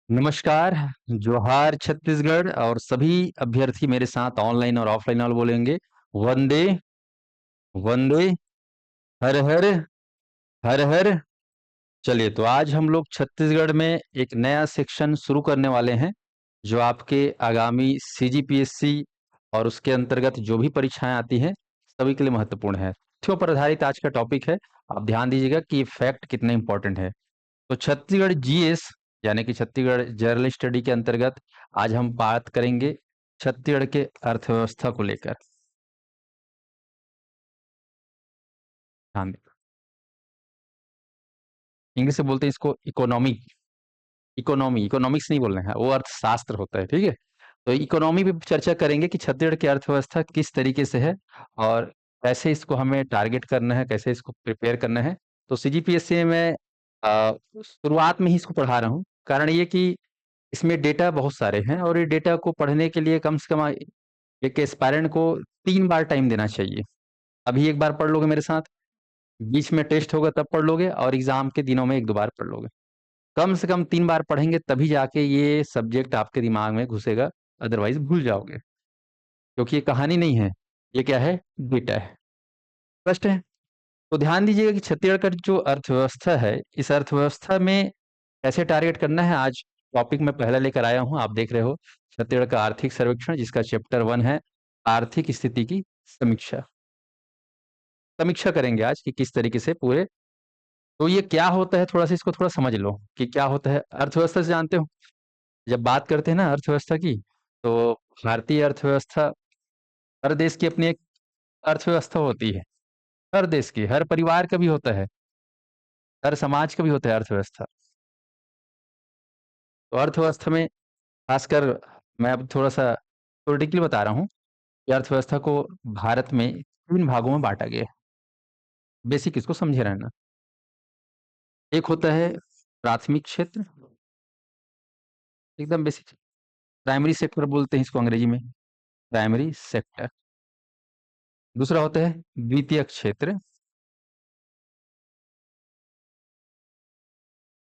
नमस्कार, जोहार छत्तीसगढ़ और सभी अभ्यर्थी मेरे साथ ऑनलाइन और ऑफलाइन वाले बोलेंगे वंदे वंदे हर हर हर हर। चलिए तो आज हम लोग छत्तीसगढ़ में एक नया सेक्शन शुरू करने वाले हैं जो आपके आगामी सीजीपीएससी और उसके अंतर्गत जो भी परीक्षाएं आती हैं सभी के लिए महत्वपूर्ण है। तथ्यों पर आधारित आज का टॉपिक है। आप ध्यान दीजिएगा कि ये फैक्ट कितने इंपॉर्टेंट है। तो छत्तीसगढ़ जीएस यानी कि छत्तीसगढ़ जनरल स्टडी के अंतर्गत आज हम बात करेंगे छत्तीसगढ़ के अर्थव्यवस्था को लेकर। ध्यान दें, इंग्लिश में बोलते हैं इसको इकोनॉमी। इकोनॉमिक्स नहीं बोल रहे हैं, वो अर्थशास्त्र होता है, ठीक है। तो इकोनॉमी पे चर्चा करेंगे कि छत्तीसगढ़ की अर्थव्यवस्था किस तरीके से है और कैसे इसको हमें टारगेट करना है, कैसे इसको प्रिपेयर करना है। तो सीजीपीएससी में शुरुआत में ही इसको पढ़ा रहा हूँ, कारण ये कि इसमें डेटा बहुत सारे हैं और ये डेटा को पढ़ने के लिए कम से कम एक एस्पायरेंट को 3 बार टाइम देना चाहिए। अभी एक बार पढ़ लोगे मेरे साथ, बीच में टेस्ट होगा तब पढ़ लोगे और एग्जाम के दिनों में 1-2 बार पढ़ लोगे। कम से कम 3 बार पढ़ेंगे तभी जाके ये सब्जेक्ट आपके दिमाग में घुसेगा, अदरवाइज भूल जाओगे। क्योंकि ये कहानी नहीं है, ये क्या है? डेटा है। स्पष्ट है? तो ध्यान दीजिएगा कि छत्तीसगढ़ का जो अर्थव्यवस्था है, इस अर्थव्यवस्था में कैसे टारगेट करना है, आज टॉपिक मैं पहले लेकर आया हूँ। आप देख रहे हो छत्तीसगढ़ का आर्थिक सर्वेक्षण, जिसका चैप्टर 1 है आर्थिक स्थिति की समीक्षा। समीक्षा करेंगे आज कि किस तरीके से पूरे। तो ये क्या होता है, थोड़ा सा इसको थोड़ा समझ लो कि क्या होता है। अर्थव्यवस्था से जानते हो, जब बात करते हैं ना अर्थव्यवस्था की, तो भारतीय अर्थव्यवस्था, हर देश की अपनी एक अर्थव्यवस्था होती है। हर देश की, हर परिवार का भी होता है, हर समाज का भी होता है अर्थव्यवस्था। तो अर्थव्यवस्था में खासकर मैं अब थोड़ा सा थ्योरेटिकली बता रहा हूँ कि अर्थव्यवस्था को भारत में 3 भागों में बांटा गया है। बेसिक इसको समझे रहना। एक होता है प्राथमिक क्षेत्र, एकदम बेसिक। प्राइमरी सेक्टर बोलते हैं इसको अंग्रेजी में, प्राइमरी सेक्टर। दूसरा होता है द्वितीयक क्षेत्र,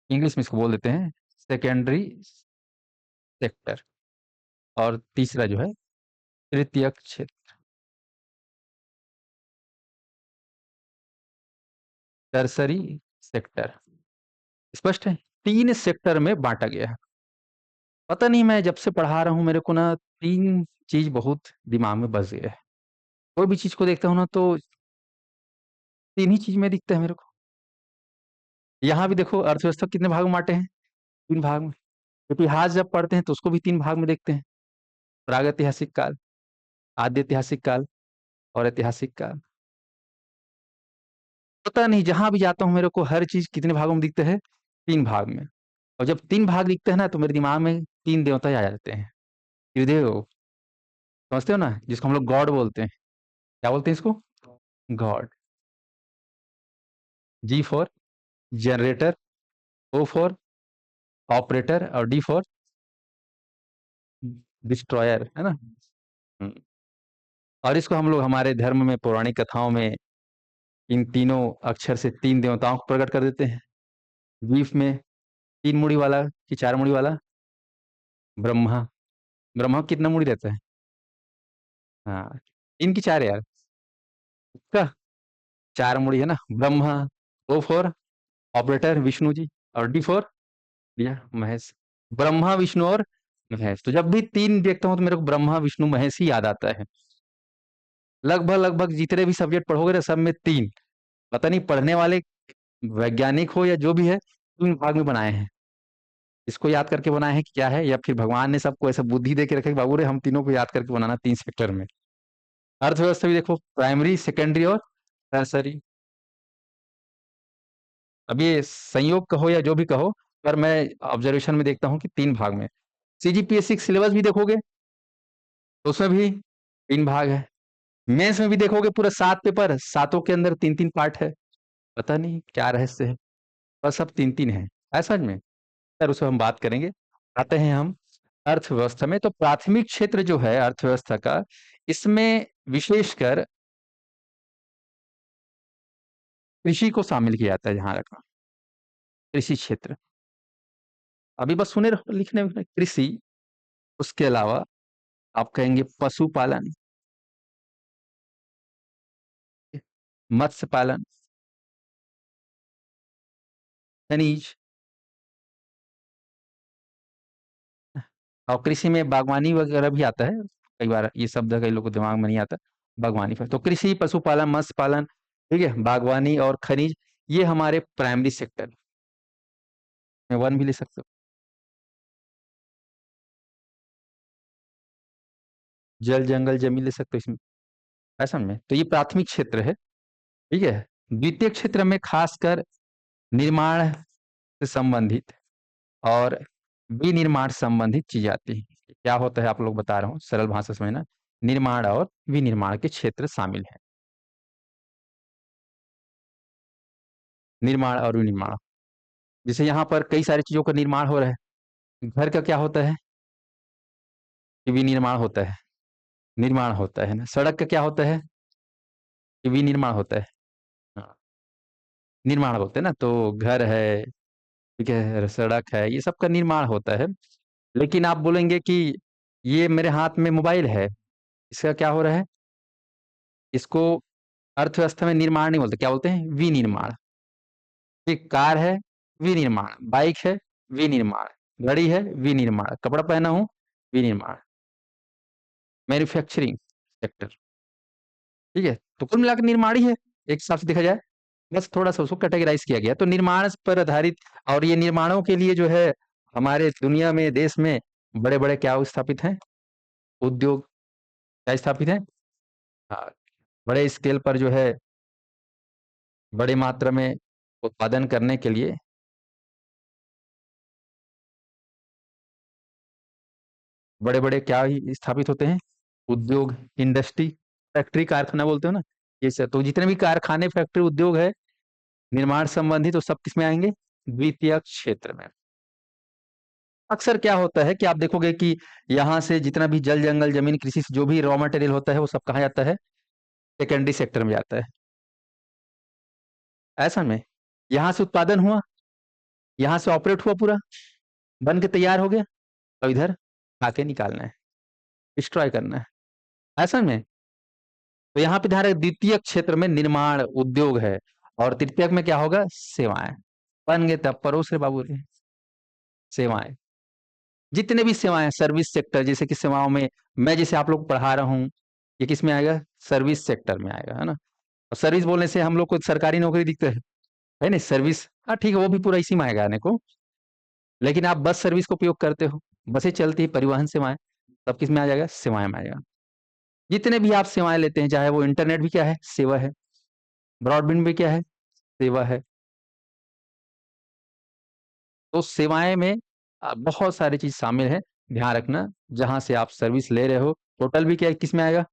इंग्लिश में इसको बोल देते हैं सेकेंडरी सेक्टर। और तीसरा जो है तृतीयक क्षेत्र, टर्सरी सेक्टर। स्पष्ट है? 3 सेक्टर में बांटा गया है। पता नहीं, मैं जब से पढ़ा रहा हूँ मेरे को ना 3 चीज बहुत दिमाग में बस गया है। कोई भी चीज को देखता हूँ ना तो 3 ही चीज में दिखता है मेरे को। यहाँ भी देखो अर्थव्यवस्था कितने भाग में बांटे हैं? 3 भाग में। इतिहास जब पढ़ते हैं तो उसको भी 3 भाग में देखते हैं, प्रागैतिहासिक काल, आद्य ऐतिहासिक काल और ऐतिहासिक काल। पता नहीं, जहां भी जाता हूँ मेरे को हर चीज कितने भागों में दिखते हैं? 3 भाग में। और जब 3 भाग दिखते हैं ना तो मेरे दिमाग में 3 देवता आ जाते हैं। त्रिदेव, समझते हो ना, जिसको हम लोग गॉड बोलते हैं। क्या बोलते हैं इसको? God. G for generator, O for operator और डी फॉर डिस्ट्रॉयर, है ना। हम्म। और इसको हम लोग हमारे धर्म में, पौराणिक कथाओं में इन तीनों अक्षर से 3 देवताओं को प्रकट कर देते हैं। बीफ में 3 मुड़ी वाला कि 4 मुड़ी वाला? ब्रह्मा। ब्रह्मा को कितना मुड़ी रहता है? हाँ, इनकी 4 यार। का 4 मुड़ी है ना। Brahma, O for operator Vishnu ji, और डी फॉर दिया महेश। ब्रह्मा विष्णु और महेश। तो जब भी 3 देखता हूँ तो मेरे को ब्रह्मा विष्णु महेश ही याद आता है। लगभग लगभग जितने भी सब्जेक्ट पढ़ोगे ना सब में 3। पता नहीं पढ़ने वाले वैज्ञानिक हो या जो भी है, 3 भाग में बनाए हैं। इसको याद करके बनाए हैं कि क्या है, या फिर भगवान ने सबको ऐसा बुद्धि दे के रखे कि बाबू रे हम तीनों को याद करके बनाना 3 सेक्टर में। अर्थव्यवस्था भी देखो प्राइमरी, सेकेंडरी और टर्सरी। अब ये संयोग कहो या जो भी कहो, पर मैं ऑब्जर्वेशन में देखता हूँ कि 3 भाग में। सीजीपीएससी सिलेबस भी देखोगे तो उसमें भी 3 भाग है। मेंस में भी देखोगे पूरा 7 पेपर, सातों के अंदर 3-3 पार्ट है। पता नहीं क्या रहस्य है, बस सब 3-3 है। ऐसा समझ में? सर उसे हम बात करेंगे। आते हैं हम अर्थव्यवस्था में। तो प्राथमिक क्षेत्र जो है अर्थव्यवस्था का, इसमें विशेषकर कृषि को शामिल किया जाता है। जहां रखा कृषि क्षेत्र, अभी बस सुने रहो लिखने में कृषि, उसके अलावा आप कहेंगे पशुपालन, मत्स्य पालन, खनिज, और कृषि में बागवानी वगैरह भी आता है। कई बार ये शब्द कई लोगों को दिमाग में नहीं आता। बागवानी पर तो कृषि, पशुपालन, मत्स्य पालन, ठीक है, बागवानी और खनिज, ये हमारे प्राइमरी सेक्टर में वन भी ले सकते हो। जल जंगल जमीन ले सकते हो इसमें, ऐसा में तो ये प्राथमिक क्षेत्र है, ठीक है। द्वितीय क्षेत्र में खासकर निर्माण से संबंधित और विनिर्माण संबंधित चीजें आती हैं। क्या होता है आप लोग बता रहा हूँ, सरल भाषा में ना, निर्माण और विनिर्माण के क्षेत्र शामिल हैं। निर्माण और विनिर्माण, जैसे यहाँ पर कई सारी चीजों का निर्माण हो रहा है। घर का क्या होता है कि विनिर्माण होता है, निर्माण होता है ना। सड़क का क्या होता है कि विनिर्माण होता है, हाँ, निर्माण बोलते हैं ना। तो घर है, ठीक है, सड़क है, ये सब का निर्माण होता है। लेकिन आप बोलेंगे कि ये मेरे हाथ में मोबाइल है, इसका क्या हो रहा है, इसको अर्थव्यवस्था में निर्माण नहीं बोलते, क्या बोलते हैं, विनिर्माण। एक कार है, विनिर्माण, बाइक है, विनिर्माण, घड़ी है, विनिर्माण, कपड़ा पहना हूं, विनिर्माण, मैन्युफैक्चरिंग सेक्टर, ठीक है। तो कुल मिलाकर निर्माण ही है, एक हिसाब से देखा जाए। बस थोड़ा सा उसको कैटेगराइज किया गया, तो निर्माण पर आधारित। और ये निर्माणों के लिए जो है हमारे दुनिया में, देश में बड़े बड़े क्या स्थापित हैं, उद्योग क्या स्थापित हैं, हाँ, बड़े स्केल पर जो है, बड़े मात्रा में उत्पादन करने के लिए बड़े बड़े क्या ही स्थापित होते हैं, उद्योग, इंडस्ट्री, फैक्ट्री, कारखाना बोलते हो ना, ये सब। तो जितने भी कारखाने, फैक्ट्री, उद्योग है निर्माण संबंधी, तो सब किसमें आएंगे, द्वितीय क्षेत्र में। अक्सर क्या होता है कि आप देखोगे कि यहाँ से जितना भी जल जंगल जमीन कृषि से जो भी रॉ मटेरियल होता है वो सब कहाँ जाता है, सेकेंडरी सेक्टर में जाता है। ऐसा में यहाँ से उत्पादन हुआ, यहाँ से ऑपरेट हुआ, पूरा बन के तैयार हो गया, और इधर आके निकालना है, डिस्ट्रॉय करना है, ऐसा में। तो यहाँ पे ध्यान रहे, द्वितीय क्षेत्र में निर्माण उद्योग है, और तृतीयक में क्या होगा, सेवाएं। बन गए तब परोस रे बाबू रे, सेवाएं, जितने भी सेवाएं, सर्विस सेक्टर, जैसे कि सेवाओं में मैं जैसे आप लोग को पढ़ा रहा हूँ, ये किस में आएगा, सर्विस सेक्टर में आएगा, है ना। और सर्विस बोलने से हम लोग को सरकारी नौकरी दिखता है नहीं, सर्विस, हाँ ठीक है, वो भी पूरा इसी में आएगा आने को। लेकिन आप बस सर्विस को उपयोग करते हो, बसें चलती है, परिवहन सेवाएं, सब किस में आ जाएगा, सेवाएं में आएगा। जितने भी आप सेवाएं लेते हैं, चाहे वो इंटरनेट भी क्या है, सेवा है, ब्रॉडबैंड भी क्या है, सेवा है। तो सेवाएं में बहुत सारी चीज शामिल है, ध्यान रखना। जहां से आप सर्विस ले रहे हो, होटल भी क्या किस में आएगा,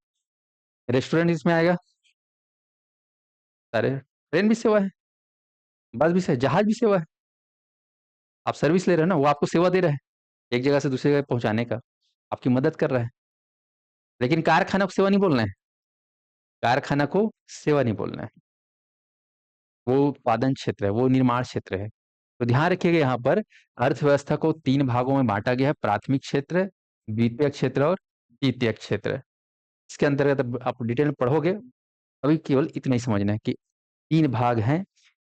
रेस्टोरेंट इसमें आएगा सारे, ट्रेन भी सेवा है, बस भी सेवा, जहाज भी सेवा है। आप सर्विस ले रहे हो ना, वो आपको सेवा दे रहा है, एक जगह से दूसरी जगह पहुंचाने का, आपकी मदद कर रहा है। लेकिन कारखाना को सेवा नहीं बोलना है, कारखाना को सेवा नहीं बोलना है, वो उत्पादन क्षेत्र है, वो निर्माण क्षेत्र है। तो ध्यान रखिएगा, यहाँ पर अर्थव्यवस्था को तीन भागों में बांटा गया है, प्राथमिक क्षेत्र, द्वितीय क्षेत्र और तृतीय क्षेत्र। इसके अंतर्गत अब आप डिटेल में पढ़ोगे, अभी केवल इतना ही समझना है कि तीन भाग हैं।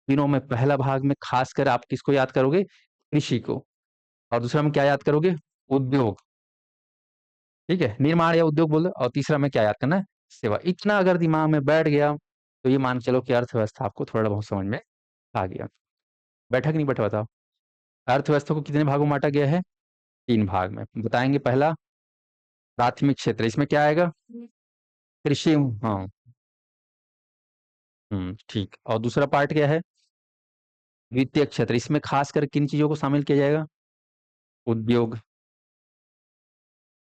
तीनों में पहला भाग में खासकर आप किसको याद करोगे, कृषि को, और दूसरा में क्या याद करोगे, उद्योग, ठीक है, निर्माण या उद्योग बोल दो। और तीसरा में क्या याद करना है, सेवा। इतना अगर दिमाग में बैठ गया तो ये मान के चलो कि अर्थव्यवस्था आपको थोड़ा बहुत समझ में आ गया। बैठा कि नहीं बैठा बताओ। अर्थव्यवस्था को कितने भागों में बांटा गया है, तीन भाग में बताएंगे। पहला प्राथमिक क्षेत्र, इसमें क्या आएगा, कृषि, हाँ, ठीक। और दूसरा पार्ट क्या है, द्वितीय क्षेत्र, इसमें खास कर किन चीजों को शामिल किया जाएगा, उद्योग,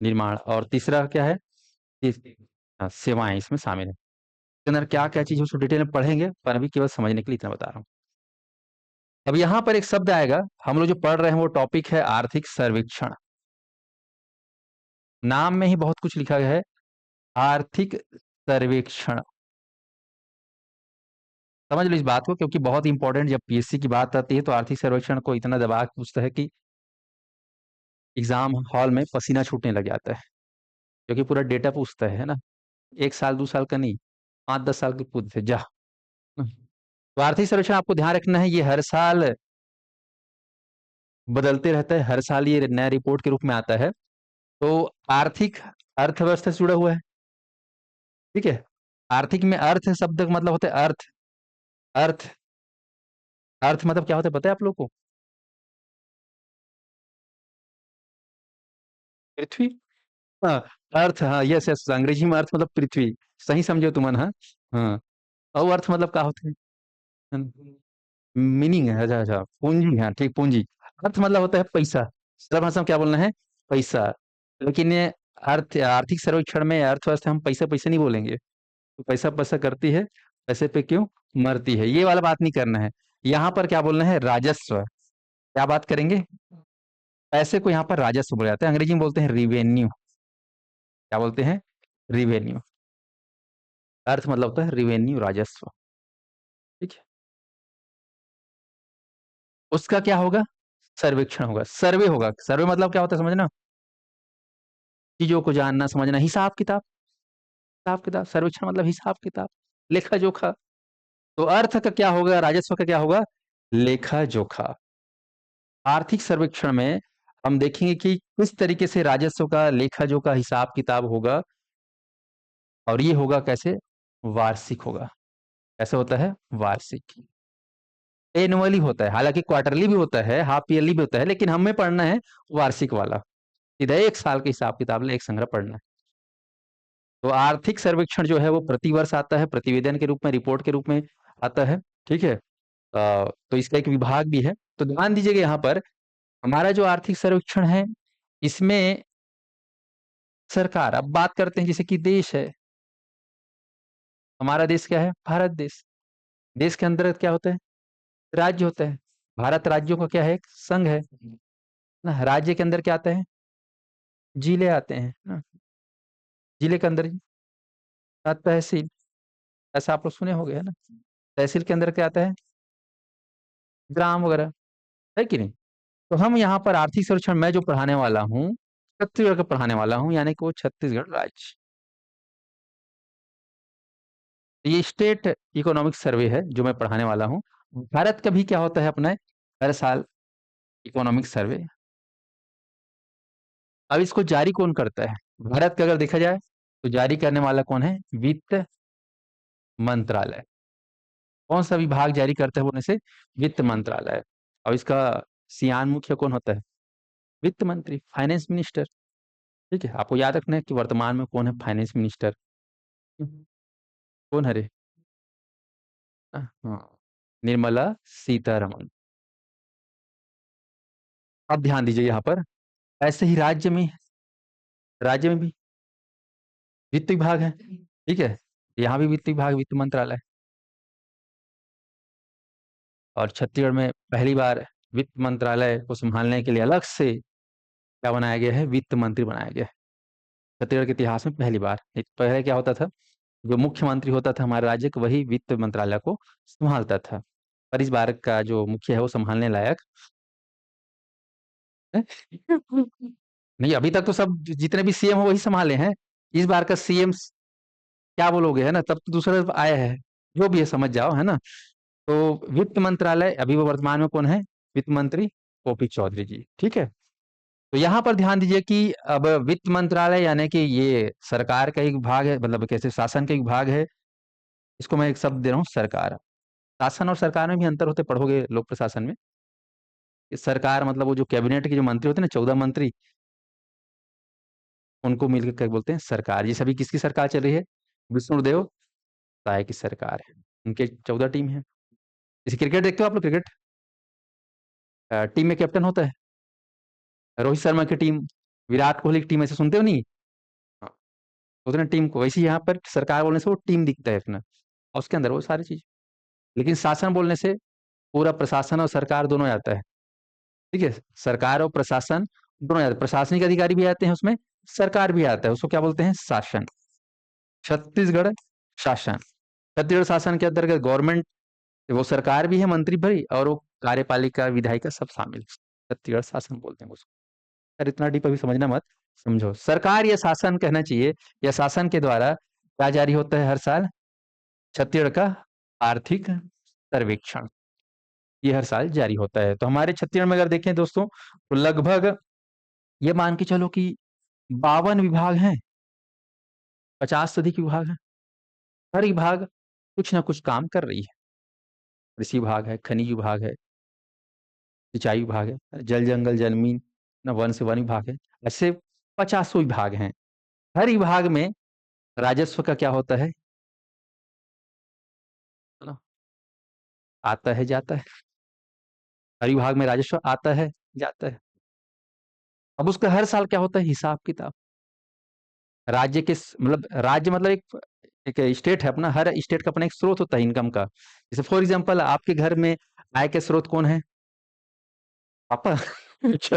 निर्माण, और तीसरा क्या है, हाँ, सेवाएं इसमें शामिल है। इसके अंदर क्या क्या चीज उसको डिटेल में पढ़ेंगे, पर अभी केवल समझने के लिए इतना बता रहा हूँ। अब यहाँ पर एक शब्द आएगा, हम लोग जो पढ़ रहे हैं वो टॉपिक है आर्थिक सर्वेक्षण। नाम में ही बहुत कुछ लिखा गया है, आर्थिक सर्वेक्षण। समझ लो इस बात को, क्योंकि बहुत इंपॉर्टेंट, जब पीएससी की बात आती है तो आर्थिक सर्वेक्षण को इतना दबा के पूछता है कि एग्जाम हॉल में पसीना छूटने लग जाता है, क्योंकि पूरा डेटा पूछता है ना। 1 साल 2 साल का नहीं, 5-10 साल के पूछते जा। तो आर्थिक सर्वेक्षण आपको ध्यान रखना है, ये हर साल बदलते रहता है, हर साल ये नया रिपोर्ट के रूप में आता है। तो आर्थिक अर्थव्यवस्था से जुड़ा हुआ है, ठीक है। आर्थिक में अर्थ शब्द का मतलब होता है अर्थ। अर्थ अर्थ मतलब क्या होता है पता है आप लोग को? पृथ्वी। हाँ, अर्थ, हाँ, यस यस, अंग्रेजी में अर्थ मतलब पृथ्वी। सही समझो तुमन, हाँ। हाँ, और अर्थ मतलब क्या होता है? मीनिंग है, अच्छा अच्छा, पूंजी, हाँ ठीक, पूंजी। अर्थ मतलब होता है पैसा। सरल भाषा में क्या बोलना है? पैसा। लेकिन ये आर्थिक सर्वेक्षण में अर्थव्यवस्था हम पैसे पैसे नहीं बोलेंगे। तो पैसा पैसा करती है, पैसे पे क्यों मरती है, ये वाला बात नहीं करना है। यहाँ पर क्या बोलना है? राजस्व। क्या बात करेंगे? पैसे को यहाँ पर राजस्व बोला जाता है, अंग्रेजी में बोलते हैं रिवेन्यू। क्या बोलते हैं? रिवेन्यू। अर्थ मतलब होता है रिवेन्यू, राजस्व, ठीक है। उसका क्या होगा? सर्वेक्षण होगा, सर्वे होगा। सर्वे मतलब क्या होता है समझना? चीजों को जानना, समझना, हिसाब किताब। हिसाब किताब, सर्वेक्षण मतलब हिसाब किताब, लेखा जोखा। तो अर्थ का क्या होगा, राजस्व का क्या होगा? लेखा जोखा। आर्थिक सर्वेक्षण में हम देखेंगे कि किस तरीके से राजस्व का लेखा जोखा हिसाब किताब होगा। और ये होगा कैसे? वार्षिक होगा। कैसे होता है? वार्षिक। एनुअली होता है, हालांकि क्वार्टरली भी होता है, हाफ ईयरली भी होता है, लेकिन हमें पढ़ना है वार्षिक वाला। सीधा 1 साल के हिसाब किताब ले एक संग्रह पढ़ना है। तो आर्थिक सर्वेक्षण जो है वो प्रतिवर्ष आता है, प्रतिवेदन के रूप में, रिपोर्ट के रूप में आता है, ठीक है। तो इसका एक विभाग भी है। तो ध्यान दीजिएगा यहाँ पर, हमारा जो आर्थिक सर्वेक्षण है, इसमें सरकार, अब बात करते हैं जैसे कि देश है। हमारा देश क्या है? भारत देश। देश के अंतर्गत क्या होता है? राज्य होता है। भारत राज्यों का क्या है? एक संघ है ना। राज्य के अंदर क्या आता है? जिले आते हैं ना। जिले के अंदर 7 तहसील, ऐसा आप लोग सुने होंगे, है ना। तहसील के अंदर क्या आता है? ग्राम वगैरह, है कि नहीं। तो हम यहाँ पर आर्थिक सर्वेक्षण मैं जो पढ़ाने वाला हूँ, छत्तीसगढ़ का पढ़ाने वाला हूँ, यानी कि वो छत्तीसगढ़ राज्य। ये स्टेट इकोनॉमिक सर्वे है जो मैं पढ़ाने वाला हूँ। भारत का भी क्या होता है अपना, हर साल इकोनॉमिक सर्वे। अब इसको जारी कौन करता है? भारत का अगर देखा जाए तो जारी करने वाला कौन है? वित्त मंत्रालय। कौन सा विभाग जारी करता है बोलने से? वित्त मंत्रालय। और इसका सियान मुख्य कौन होता है? वित्त मंत्री, फाइनेंस मिनिस्टर, ठीक है। आपको याद रखना है कि वर्तमान में कौन है फाइनेंस मिनिस्टर। कौन है रे? हाँ, निर्मला सीतारमण। अब ध्यान दीजिए यहाँ पर, ऐसे ही राज्य में भी वित्त विभाग है, ठीक है। यहाँ भी वित्त विभाग, वित्त मंत्रालय। और छत्तीसगढ़ में पहली बार वित्त मंत्रालय को संभालने के लिए अलग से क्या बनाया गया है? वित्त मंत्री बनाया गया है। छत्तीसगढ़ के इतिहास में पहली बार। एक पहले क्या होता था, जो मुख्यमंत्री होता था हमारे राज्य का, वही वित्त मंत्रालय को संभालता था। पर इस बार का जो मुखिया है वो संभालने लायक है। नहीं, अभी तक तो सब जितने भी सीएम हो वही संभाले हैं। इस बार का सीएम क्या बोलोगे, है ना, तब तो दूसरा आया है। जो भी है समझ जाओ, है ना। तो वित्त मंत्रालय अभी वो वर्तमान में कौन है? वित्त मंत्री ओपी चौधरी जी, ठीक है। तो यहाँ पर ध्यान दीजिए कि अब वित्त मंत्रालय यानी कि ये सरकार का एक विभाग है, मतलब कैसे शासन का एक विभाग है। इसको मैं एक शब्द दे रहा हूँ, सरकार। शासन और सरकार में भी अंतर होते, पढ़ोगे लोक प्रशासन में। सरकार मतलब वो जो कैबिनेट के जो मंत्री होते हैं ना, 14 मंत्री, उनको मिलकर क्या बोलते हैं? सरकार। ये सभी किसकी सरकार चल रही है? विष्णुदेव साय की सरकार है। उनके 14 टीम है। जैसे क्रिकेट देखते हो आप लोग, क्रिकेट टीम में कैप्टन होता है रोहित शर्मा की टीम, विराट कोहली की टीम, ऐसे सुनते हो नहीं? हाँ, उतने टीम को वैसे यहाँ पर सरकार बोलने से वो टीम दिखता है अपना, और उसके अंदर वो सारी चीज। लेकिन शासन बोलने से पूरा प्रशासन और सरकार दोनों आता है, ठीक है। सरकार और प्रशासन दोनों आते हैं, प्रशासनिक अधिकारी भी आते हैं उसमें, सरकार भी आता है, उसको क्या बोलते हैं? शासन। छत्तीसगढ़ शासन। छत्तीसगढ़ शासन के अंतर्गत गवर्नमेंट, वो सरकार भी है, मंत्री भी, और वो कार्यपालिका, विधायिका सब शामिल। छत्तीसगढ़ शासन बोलते हैं उसको। यार इतना डीप अभी समझना मत, समझो। सरकार या शासन कहना चाहिए, या शासन के द्वारा क्या जारी होता है हर साल? छत्तीसगढ़ का आर्थिक सर्वेक्षण, ये हर साल जारी होता है। तो हमारे छत्तीसगढ़ में अगर देखें दोस्तों, तो लगभग ये मान के चलो कि 52 विभाग हैं, 50 से अधिक विभाग हैं। हर विभाग कुछ ना कुछ काम कर रही है। कृषि विभाग है, खनिज विभाग है, सिंचाई विभाग है, जल जंगल जलमीन, ना वन से वन विभाग है। ऐसे 50 विभाग हैं। हर विभाग में राजस्व का क्या होता है ना, आता है जाता है। हर विभाग में राजस्व आता है जाता है। अब उसका हर साल क्या होता है? हिसाब किताब। राज्य के मतलब राज्य मतलब एक एक स्टेट है अपना, हर स्टेट का अपना एक स्रोत होता है इनकम का। जैसे फॉर एग्जांपल आपके घर में आय के स्रोत कौन है? पापा। अच्छा।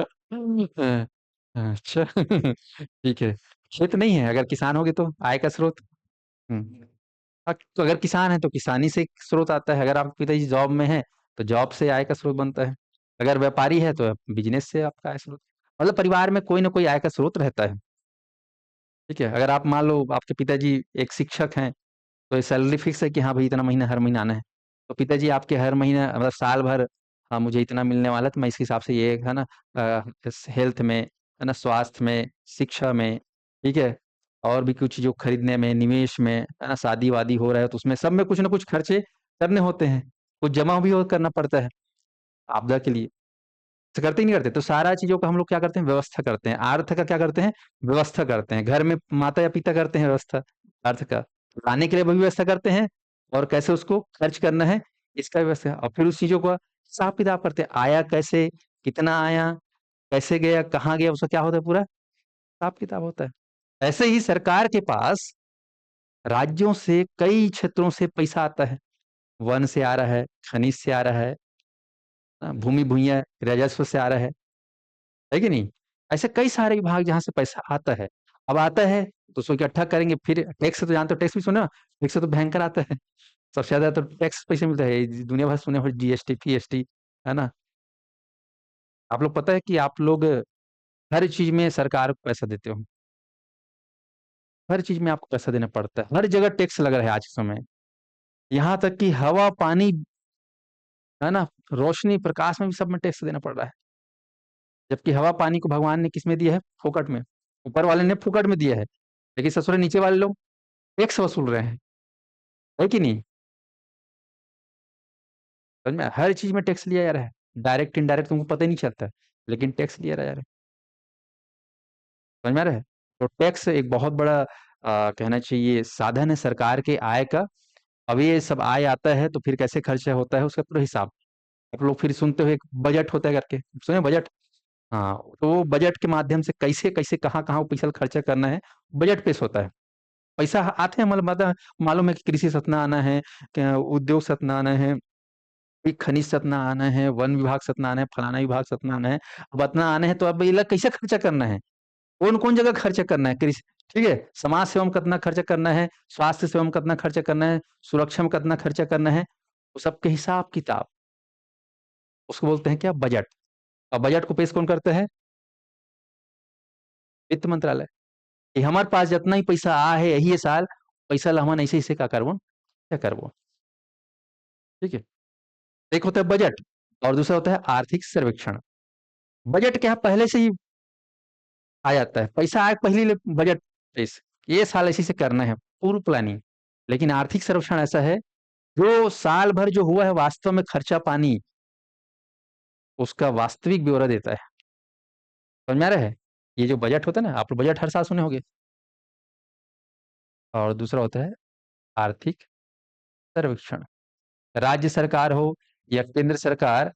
अच्छा। ठीक है। खेत नहीं है, अगर किसान होगे तो आय का स्रोत। हम्म। तो अगर किसान है तो किसानी से एक स्रोत आता है। अगर आपके पिताजी जॉब में है तो जॉब से आय का स्रोत बनता है। अगर व्यापारी है तो बिजनेस से आपका आय स्रोत। मतलब परिवार में कोई ना कोई आय का स्रोत रहता है। ठीक है। अगर आप मान लो आपके पिताजी एक शिक्षक हैं, तो ये सैलरी फिक्स है कि हाँ भाई इतना महीना हर महीना आना है। तो पिताजी आपके हर महीना मतलब साल भर, हाँ मुझे इतना मिलने वाला है, तो मैं इसके हिसाब से ये है ना, हेल्थ में है ना, स्वास्थ्य में, शिक्षा में, ठीक है, और भी कुछ जो खरीदने में, निवेश में, है ना, शादी वादी हो रहा है तो उसमें सब में कुछ ना कुछ खर्चे करने होते हैं। कुछ जमा भी करना पड़ता है आपदा के लिए। तो करते ही नहीं करते, तो सारा चीजों का हम लोग क्या करते हैं? व्यवस्था करते हैं। अर्थ का क्या करते हैं? व्यवस्था करते हैं। घर में माता या पिता करते हैं व्यवस्था अर्थ का। लाने के लिए भी व्यवस्था करते हैं, और कैसे उसको खर्च करना है इसका व्यवस्था, और फिर उस चीजों का हिसाब किताब करते हैं। आया कैसे, कितना आया, कैसे गया, कहाँ गया, उसका क्या होता है? पूरा हिसाब किताब होता है। ऐसे ही सरकार के पास राज्यों से कई क्षेत्रों से पैसा आता है। वन से आ रहा है, खनिज से आ रहा है, भूमि भूइयां राजस्व से आ रहा है कि नहीं? ऐसे कई सारे विभाग जहाँ से पैसा आता है। अब आता है तो उसको इकट्ठा करेंगे, फिर टैक्स तो जानते हो, टैक्स भी सुना, टैक्स तो भयंकर आता है। सबसे ज्यादा तो टैक्स पैसे मिलता है, दुनिया भर सुने हो, जीएसटी पीएसटी, है ना? आप लोग पता है कि आप लोग हर चीज में सरकार को पैसा देते हो। हर चीज में आपको पैसा देना पड़ता है, हर जगह टैक्स लग रहा है आज के समय। यहाँ तक कि हवा पानी, है ना, रोशनी प्रकाश में भी सब में टैक्स देना पड़ रहा है। जबकि हवा पानी को भगवान ने किसमें दिया है? फोकट में। ऊपर वाले ने फोकट में दिया है, लेकिन ससुरे नीचे वाले लोग टैक्स वसूल रहे हैं, है कि नहीं? समझ में? हर चीज में टैक्स लिया जा रहा है, डायरेक्ट इनडायरेक्ट तुमको पता ही नहीं चलता है, लेकिन टैक्स लिया जा रहा है। समझ में आ रहा है? तो टैक्स एक बहुत बड़ा कहना चाहिए साधन है सरकार के आय का। अब ये सब आय आता है तो फिर कैसे खर्चा होता है उसका पूरा हिसाब। आप लोग फिर सुनते हो एक बजट होता है करके, सुने बजट? हाँ, तो वो बजट के माध्यम से कैसे कैसे कहाँ कहाँ पैसा खर्चा करना है, बजट पेश होता है। पैसा आते हैं मतलब मालूम है कि कृषि सतना आना है, उद्योग सतना आना है, ये खनिज सतना आना है, वन विभाग सतना आना है, फलाना विभाग सतना आना है। अब इतना आना है तो अब ये कैसे खर्चा करना है, कौन कौन जगह खर्चा करना है, कृषि, ठीक है, समाज सेवा में कितना खर्चा करना है, स्वास्थ्य सेवा में कितना खर्चा करना है, सुरक्षा में कितना खर्चा करना है, वो सबके हिसाब किताब, उसको बोलते हैं क्या? बजट। और बजट को पेश कौन करता है? वित्त मंत्रालय। कि हमारे पास जितना ही पैसा आ है यही है साल, पैसा ला हमन ऐसे ऐसे का करबो, क्या करबो, ठीक है। एक होता है बजट, और दूसरा होता है आर्थिक सर्वेक्षण। बजट क्या है? पहले से ही आ जाता है, पैसा आए पहले बजट पेश, ये साल ऐसे से करना है, पूरी प्लानिंग। लेकिन आर्थिक सर्वेक्षण ऐसा है जो साल भर जो हुआ है वास्तव में खर्चा पानी, उसका वास्तविक ब्यौरा देता है। समझ में आ रहा है? ये जो बजट होता है ना, आप लोग बजट हर साल सुने होंगे। और दूसरा होता है आर्थिक सर्वेक्षण। राज्य सरकार हो या केंद्र सरकार,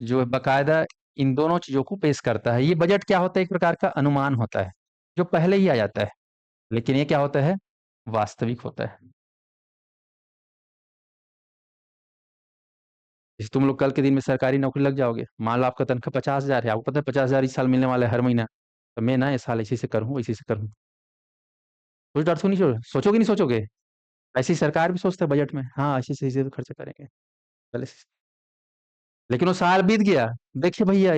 जो है बकायदा इन दोनों चीजों को पेश करता है। ये बजट क्या होता है? एक प्रकार का अनुमान होता है जो पहले ही आ जाता है, लेकिन ये क्या होता है? वास्तविक होता है। जैसे तुम लोग कल के दिन में सरकारी नौकरी लग जाओगे, मान लो आपका तनख्वाह 50,000 है, आपको पता है 50,000 इस साल मिलने वाला है हर महीना, तो मैं ना इस साल इसी से करूँ इसी से करूँ, सोच डर नहीं सोचोगे, नहीं सोचोगे? ऐसी सरकार भी सोचता है बजट में, हाँ ऐसे से इसे तो खर्चा करेंगे पहले से। लेकिन वो साल बीत गया, देखिए भैया,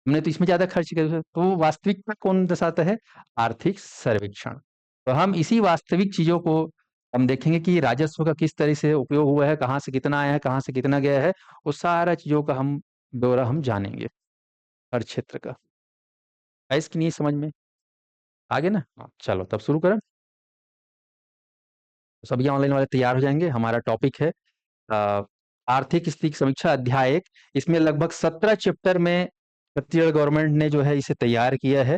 हमने तो इसमें ज़्यादा खर्च किया, तो वो वास्तविकता कौन दर्शाता है? आर्थिक सर्वेक्षण। तो हम इसी वास्तविक चीज़ों को हम देखेंगे कि राजस्व का किस तरह से उपयोग हुआ है, कहाँ से कितना आया है, कहाँ से कितना गया है, वो सारा चीज़ों का हम ब्यौरा हम जानेंगे, हर क्षेत्र का। है इसकी नहीं समझ में? आगे ना? हाँ, चलो तब शुरू करें। तो सभी ऑनलाइन वाले तैयार हो जाएँगे। हमारा टॉपिक है अ, आर्थिक स्थिति की समीक्षा अध्याय 1। इसमें लगभग 17 चैप्टर में छत्तीसगढ़ गवर्नमेंट ने जो है इसे तैयार किया है।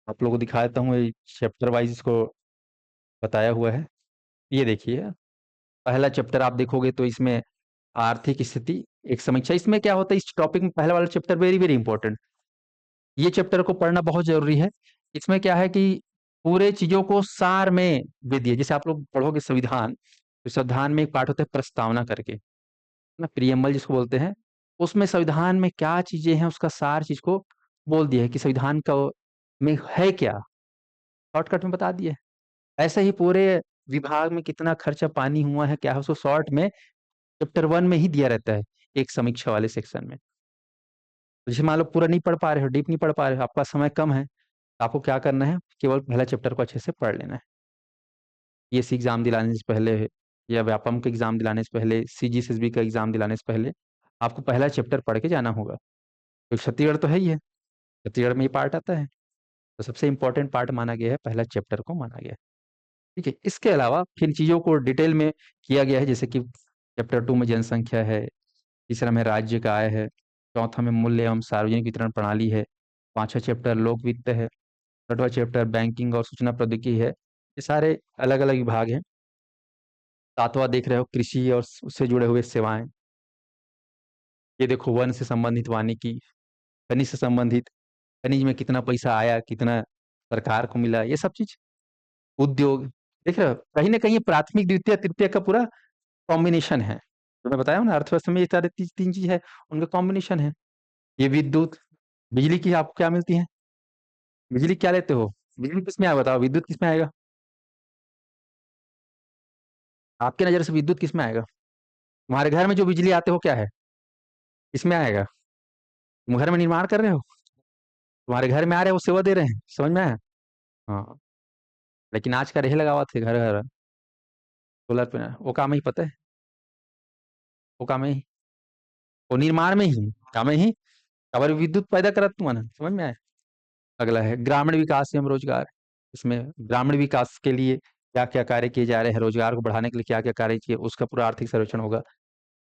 आप लोगों को दिखा देता हूँ, ये चैप्टर वाइज़ इसको बताया हुआ है। ये देखिए, पहला चैप्टर आप देखोगे तो इसमें आर्थिक स्थिति एक समीक्षा। इसमें क्या होता है, इस टॉपिक में पहला वाला चैप्टर वेरी वेरी इंपॉर्टेंट। ये चैप्टर को पढ़ना बहुत ज़रूरी है। इसमें क्या है कि पूरे चीज़ों को सार में दे दिया। जैसे आप लोग पढ़ोगे संविधान, तो संविधान में एक पार्ट होता है प्रस्तावना करके, है ना? प्रिएम्बल जिसको बोलते हैं। उसमें संविधान में क्या चीज़ें हैं, उसका सार चीज़ को बोल दिया है कि संविधान का में है क्या, शॉर्टकट में बता दिया है। ऐसे ही पूरे विभाग में कितना खर्चा पानी हुआ है, क्या है, उसको शॉर्ट में चैप्टर 1 में ही दिया रहता है, एक समीक्षा वाले सेक्शन में। तो जैसे मान लो पूरा नहीं पढ़ पा रहे हो, डीप नहीं पढ़ पा रहे हो, आपका समय कम है, तो आपको क्या करना है, केवल पहला चैप्टर को अच्छे से पढ़ लेना है। पीएससी एग्जाम दिलाने से पहले या व्यापम का एग्जाम दिलाने से पहले, सीजीएसएसबी का एग्जाम दिलाने से पहले आपको पहला चैप्टर पढ़ के जाना होगा। तो छत्तीसगढ़ तो है ही है, छत्तीसगढ़ में ये पार्ट आता है, तो सबसे इंपॉर्टेंट पार्ट माना गया है, पहला चैप्टर को माना गया है। ठीक है, इसके अलावा फिर चीज़ों को डिटेल में किया गया है, जैसे कि चैप्टर 2 में जनसंख्या है, तीसरा में राज्य का आय है, चौथा में मूल्य एवं सार्वजनिक वितरण प्रणाली है, पांचवा चैप्टर लोक वित्त है, छठवां चैप्टर बैंकिंग और सूचना प्रौद्योगिकी है। ये सारे अलग अलग विभाग हैं। सातवां देख रहे हो कृषि और उससे जुड़े हुए सेवाएं। ये देखो वन से संबंधित वानिकी, खनिज से संबंधित, खनिज में कितना पैसा आया, कितना सरकार को मिला, ये सब चीज। उद्योग, देख रहे हो कहीं ना कहीं ये प्राथमिक द्वितीय तृतीय का पूरा कॉम्बिनेशन है। तो मैं बताया हूं ना, अर्थव्यवस्था में ये सारे तीन चीज है, उनका कॉम्बिनेशन है। ये विद्युत, बिजली की आपको क्या मिलती है, बिजली क्या लेते हो, बिजली किसमें आएगा बताओ, विद्युत किसमें आएगा? आपके नजर से विद्युत किसमें आएगा? तुम्हारे घर में जो बिजली आते हो क्या है, किसमें आएगा? तुम घर में निर्माण कर रहे हो, तुम्हारे घर में आ रहे हैं, वो सेवा दे रहे हैं, समझ में आया? हाँ, लेकिन आज का रेह लगा हुआ थे घर घर सोलर पे, वो काम ही पता है, वो काम ही, वो निर्माण में ही, काम ही, अगर विद्युत पैदा करा तुम ना, समझ में आया? अगला है ग्रामीण विकास एवं रोजगार। इसमें ग्रामीण विकास के लिए क्या क्या कार्य किए जा रहे हैं, रोजगार को बढ़ाने के लिए क्या क्या कार्य किए, उसका पूरा आर्थिक सर्वेक्षण होगा।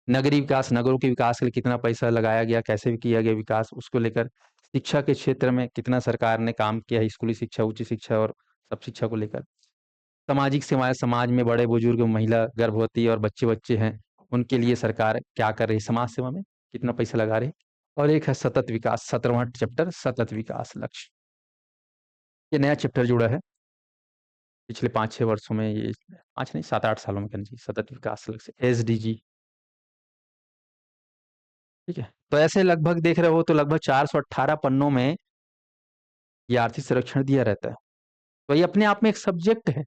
नगरीय विकास, नगरों के विकास के लिए कितना पैसा लगाया गया, कैसे भी किया गया विकास, उसको लेकर। शिक्षा के क्षेत्र में कितना सरकार ने काम किया है, स्कूली शिक्षा, उच्च शिक्षा और सब शिक्षा को लेकर। सामाजिक सेवाएं, समाज में बड़े बुजुर्ग, महिला, गर्भवती और बच्चे बच्चे हैं, उनके लिए सरकार क्या कर रही है, समाज सेवा में कितना पैसा लगा रही है। और एक है सतत विकास, 17वां चैप्टर सतत विकास लक्ष्य। ये नया चैप्टर जुड़ा है पिछले 5-6 वर्षों में, ये 5 नहीं 7-8 सालों में, कहना चाहिए, सतत विकास लक्ष्य, एसडीजी। ठीक है, तो ऐसे लगभग देख रहे हो तो लगभग 418 पन्नों में ये आर्थिक संरक्षण दिया रहता है। तो ये अपने आप में एक सब्जेक्ट है।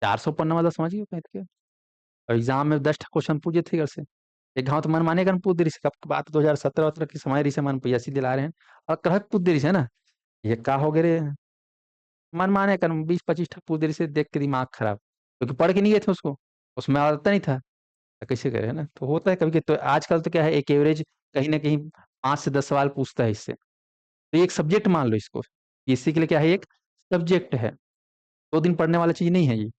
400 पन्ना मतलब समझिए कहीं के। और एग्जाम में 10 क्वेश्चन पूछे थे घर से, एक गाँव तो मन माने कर पूछ दे रही से, कब बात 2017 की समय रही से मन पैसा दिला रहे हैं, और कह पूछ दे रही से ना, ये का हो गए रे, मन माने कर 20-25 पूछ दे रही से, देख के दिमाग खराब, क्योंकि पढ़ के नहीं गए थे उसको, उसमें आता नहीं था, तो कैसे करे, है ना? तो होता है कभी कभी। तो आजकल तो क्या है, एक एवरेज कहीं ना कहीं 5 से 10 सवाल पूछता है इससे। तो ये एक सब्जेक्ट मान लो इसको, इसी के लिए क्या है, एक सब्जेक्ट है, 2 दिन पढ़ने वाला चीज नहीं है ये।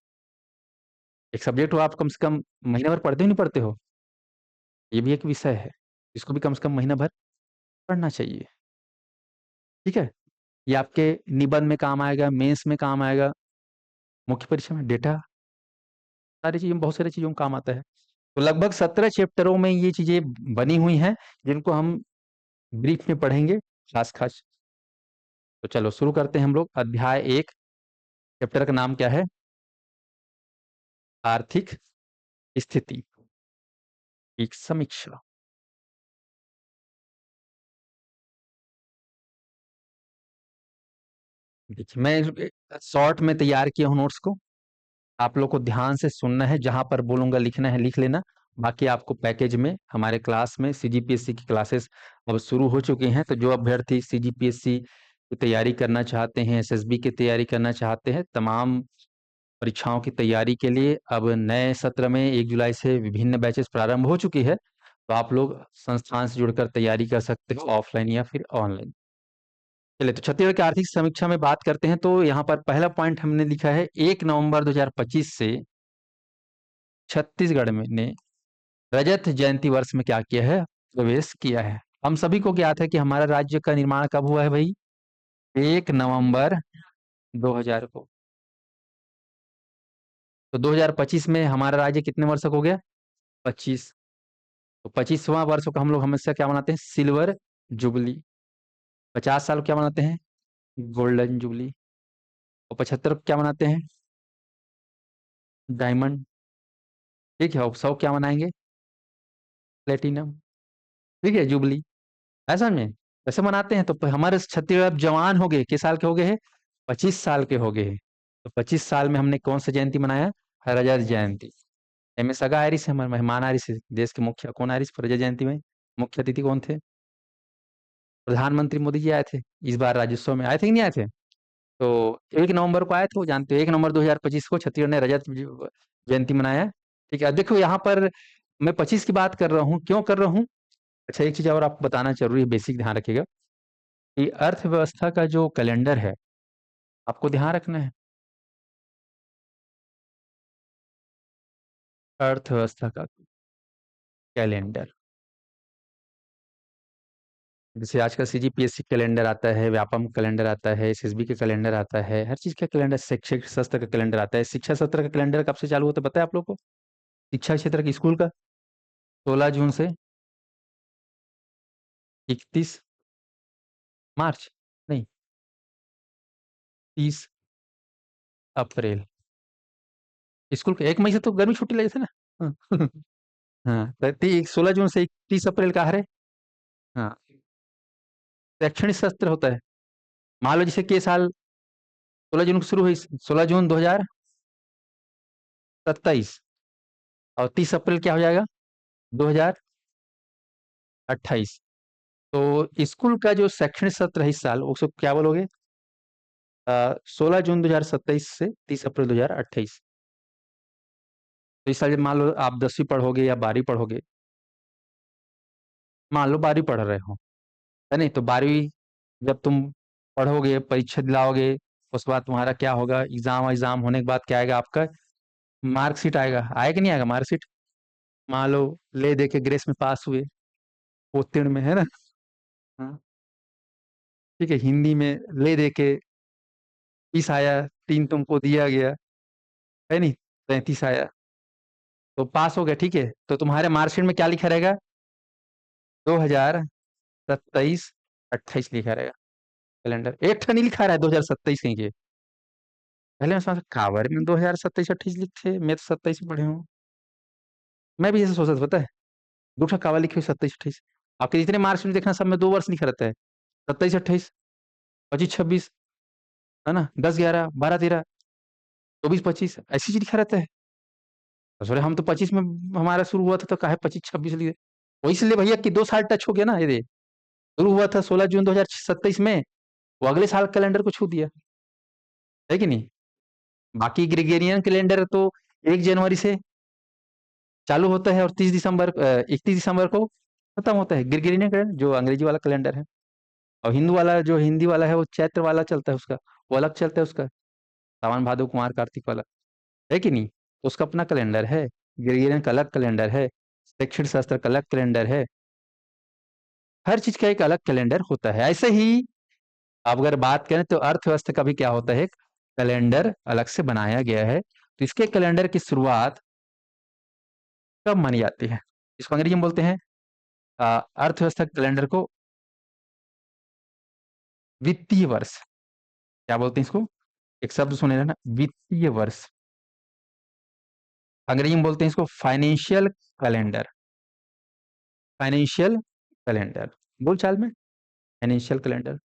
एक सब्जेक्ट हो, आप कम से कम महीना भर पढ़ते हो नहीं पढ़ते हो, ये भी एक विषय है, इसको भी कम से कम महीना भर पढ़ना चाहिए। ठीक है, ये आपके निबंध में काम आएगा, मेंस में काम आएगा, मुख्य परीक्षा में डेटा, सारी चीजों, बहुत सारी चीजों में काम आता है। तो लगभग 17 चैप्टरों में ये चीजें बनी हुई हैं, जिनको हम ब्रीफ में पढ़ेंगे खास खास। तो चलो शुरू करते हैं हम लोग। अध्याय 1, चैप्टर का नाम क्या है? आर्थिक स्थिति एक समीक्षा। देखिए, मैं शॉर्ट में तैयार किया हूँ नोट्स को, आप लोग को ध्यान से सुनना है, जहां पर बोलूंगा लिखना है लिख लेना, बाकी आपको पैकेज में हमारे क्लास में सीजीपीएससी की क्लासेस अब शुरू हो चुकी हैं। तो जो अभ्यर्थी सीजीपीएससी की तैयारी करना चाहते हैं, एसएसबी की तैयारी करना चाहते हैं, तमाम परीक्षाओं की तैयारी के लिए अब नए सत्र में 1 जुलाई से विभिन्न बैचेस प्रारंभ हो चुकी है। तो आप लोग संस्थान से जुड़कर तैयारी कर सकते हो, ऑफलाइन या फिर ऑनलाइन। चलिए, तो छत्तीसगढ़ की आर्थिक समीक्षा में बात करते हैं। तो यहाँ पर पहला पॉइंट हमने लिखा है 1 नवंबर 2025 से छत्तीसगढ़ में ने रजत जयंती वर्ष में क्या किया है, प्रवेश किया है। हम सभी को ज्ञात है कि हमारा राज्य का निर्माण कब हुआ है भाई, 1 नवंबर 2000 को। तो 2025 में हमारा राज्य कितने वर्ष का हो गया, 25। तो 25वां वर्ष को हम लोग हमेशा क्या मनाते हैं, सिल्वर जुबली। 50 साल को क्या मनाते हैं, गोल्डन जुबली। और 75 को क्या मनाते हैं, डायमंड। ठीक है, और 100 क्या मनाएंगे, प्लेटिनम। ठीक है, जुबली। ऐसा में ऐसे मनाते हैं। तो हमारे छत्तीसगढ़ अब जवान हो गए, किस साल के हो गए हैं, 25 साल के हो गए हैं। तो 25 साल में हमने कौन सा जयंती मनाया, रजत जयंती। एम एस सगा आरिस है, हमारे मेहमान आरिस है, देश के मुख्य कौन आरिस रजत जयंती में मुख्य अतिथि कौन थे, प्रधानमंत्री मोदी जी आए थे। इस बार राज्योत्सव में आए थे कि नहीं आए थे। तो 1 नवंबर को आए थे, वो जानते हो, 1 नवंबर 2025 को छत्तीसगढ़ ने रजत जयंती मनाया। ठीक है, अब देखो यहाँ पर मैं 25 की बात कर रहा हूँ, क्यों कर रहा हूँ। अच्छा, एक चीज और आपको बताना जरूरी है, बेसिक ध्यान रखिएगा कि अर्थव्यवस्था का जो कैलेंडर है, आपको ध्यान रखना है। अर्थव्यवस्था का कैलेंडर, जैसे आजकल सीजीपीएससी कैलेंडर आता है, व्यापम कैलेंडर आता है, एसएसबी का कैलेंडर आता है, हर चीज का कैलेंडर, शैक्षिक सत्र का कैलेंडर आता है। शिक्षा सत्र का कैलेंडर कब से चालू होता है पता है आप लोग को, शिक्षा क्षेत्र के स्कूल का, 16 जून से 31 मार्च, नहीं, 30 अप्रैल। स्कूल के 1 मई से तो गर्मी छुट्टी लगी थी ना। हाँ। हाँ, तो 16 जून से 30 अप्रैल का है। हाँ, शैक्षणिक सत्र होता है। मान लो जैसे कि ये साल 16 जून को शुरू हुई, 16 जून 2027, और 30 अप्रैल क्या हो जाएगा, 2028। तो स्कूल का जो शैक्षणिक सत्र है इस साल, उसको क्या बोलोगे, 16 जून 2027 से 30 अप्रैल 2028। तो इस साल जब मान लो आप 10वीं पढ़ोगे या 12वीं पढ़ोगे, मान लो 12वीं पढ़ रहे हो, है नहीं, तो 12वीं जब तुम पढ़ोगे, परीक्षा दिलाओगे, उसके बाद तुम्हारा क्या होगा, एग्जाम एग्जाम होने के बाद क्या आएगा, आपका मार्कशीट आएगा। आएगा कि नहीं आएगा मार्कशीट, मान लो ले दे के ग्रेस में पास हुए, उत्तीर्ण में, है ना। हाँ, ठीक है, हिंदी में ले दे के 30 आया, 3 तुमको दिया गया, है नहीं, 35 आया, तो पास हो गया। ठीक है, तो तुम्हारे मार्कशीट में क्या लिखा रहेगा, 2027 28 लिखा रहेगा। कैलेंडर एक ठा नहीं लिखा रहा है 2027 कहीं के, पहले मैं समझ कावर में 2027 28 लिखे, मैं तो 27 में पढ़े हूँ। मैं भी ऐसे सोचा था पता है, दो ठा कावर लिखे हुए 27 28। आपके जितने मार्कशीट देखना सब में 2 वर्ष लिखा रहता है, 27 28, 25 26, है ना, 10 11 12 13, 24 25, ऐसी चीज लिखा रहता है। तो सोचे हम तो 25 में हमारा शुरू हुआ था, तो काहे 25 26 लिए, वो इसलिए भैया कि 2 साल टच हो गया ना, ये दे शुरू हुआ था 16 जून 2027 में, वो अगले साल कैलेंडर को छू दिया, है कि नहीं। बाकी ग्रेगोरियन कैलेंडर तो 1 जनवरी से चालू होता है और 31 दिसंबर को खत्म होता है, ग्रेगोरियन कैलेंडर जो अंग्रेजी वाला कैलेंडर है। और हिंदू वाला, जो हिंदी वाला है, वो चैत्र वाला चलता है, उसका वो अलग चलता है, उसका सावन भादो कुमार कार्तिक वाला, है कि नहीं। तो उसका अपना कैलेंडर है, ग्रेगोरियन का अलग कैलेंडर है, शैक्षणिक शास्त्र का अलग कैलेंडर है, हर चीज का एक अलग कैलेंडर होता है। ऐसे ही अब अगर बात करें तो अर्थव्यवस्था का भी क्या होता है, एक कैलेंडर अलग से बनाया गया है। तो इसके कैलेंडर की शुरुआत कब मानी जाती है, इसको अंग्रेजी में बोलते हैं, अर्थव्यवस्था कैलेंडर को वित्तीय वर्ष, क्या बोलते हैं इसको, एक शब्द सुने ना, वित्तीय वर्ष। अंग्रेजी में बोलते हैं इसको फाइनेंशियल कैलेंडर, फाइनेंशियल कैलेंडर, बोलचाल में फाइनेंशियल कैलेंडर।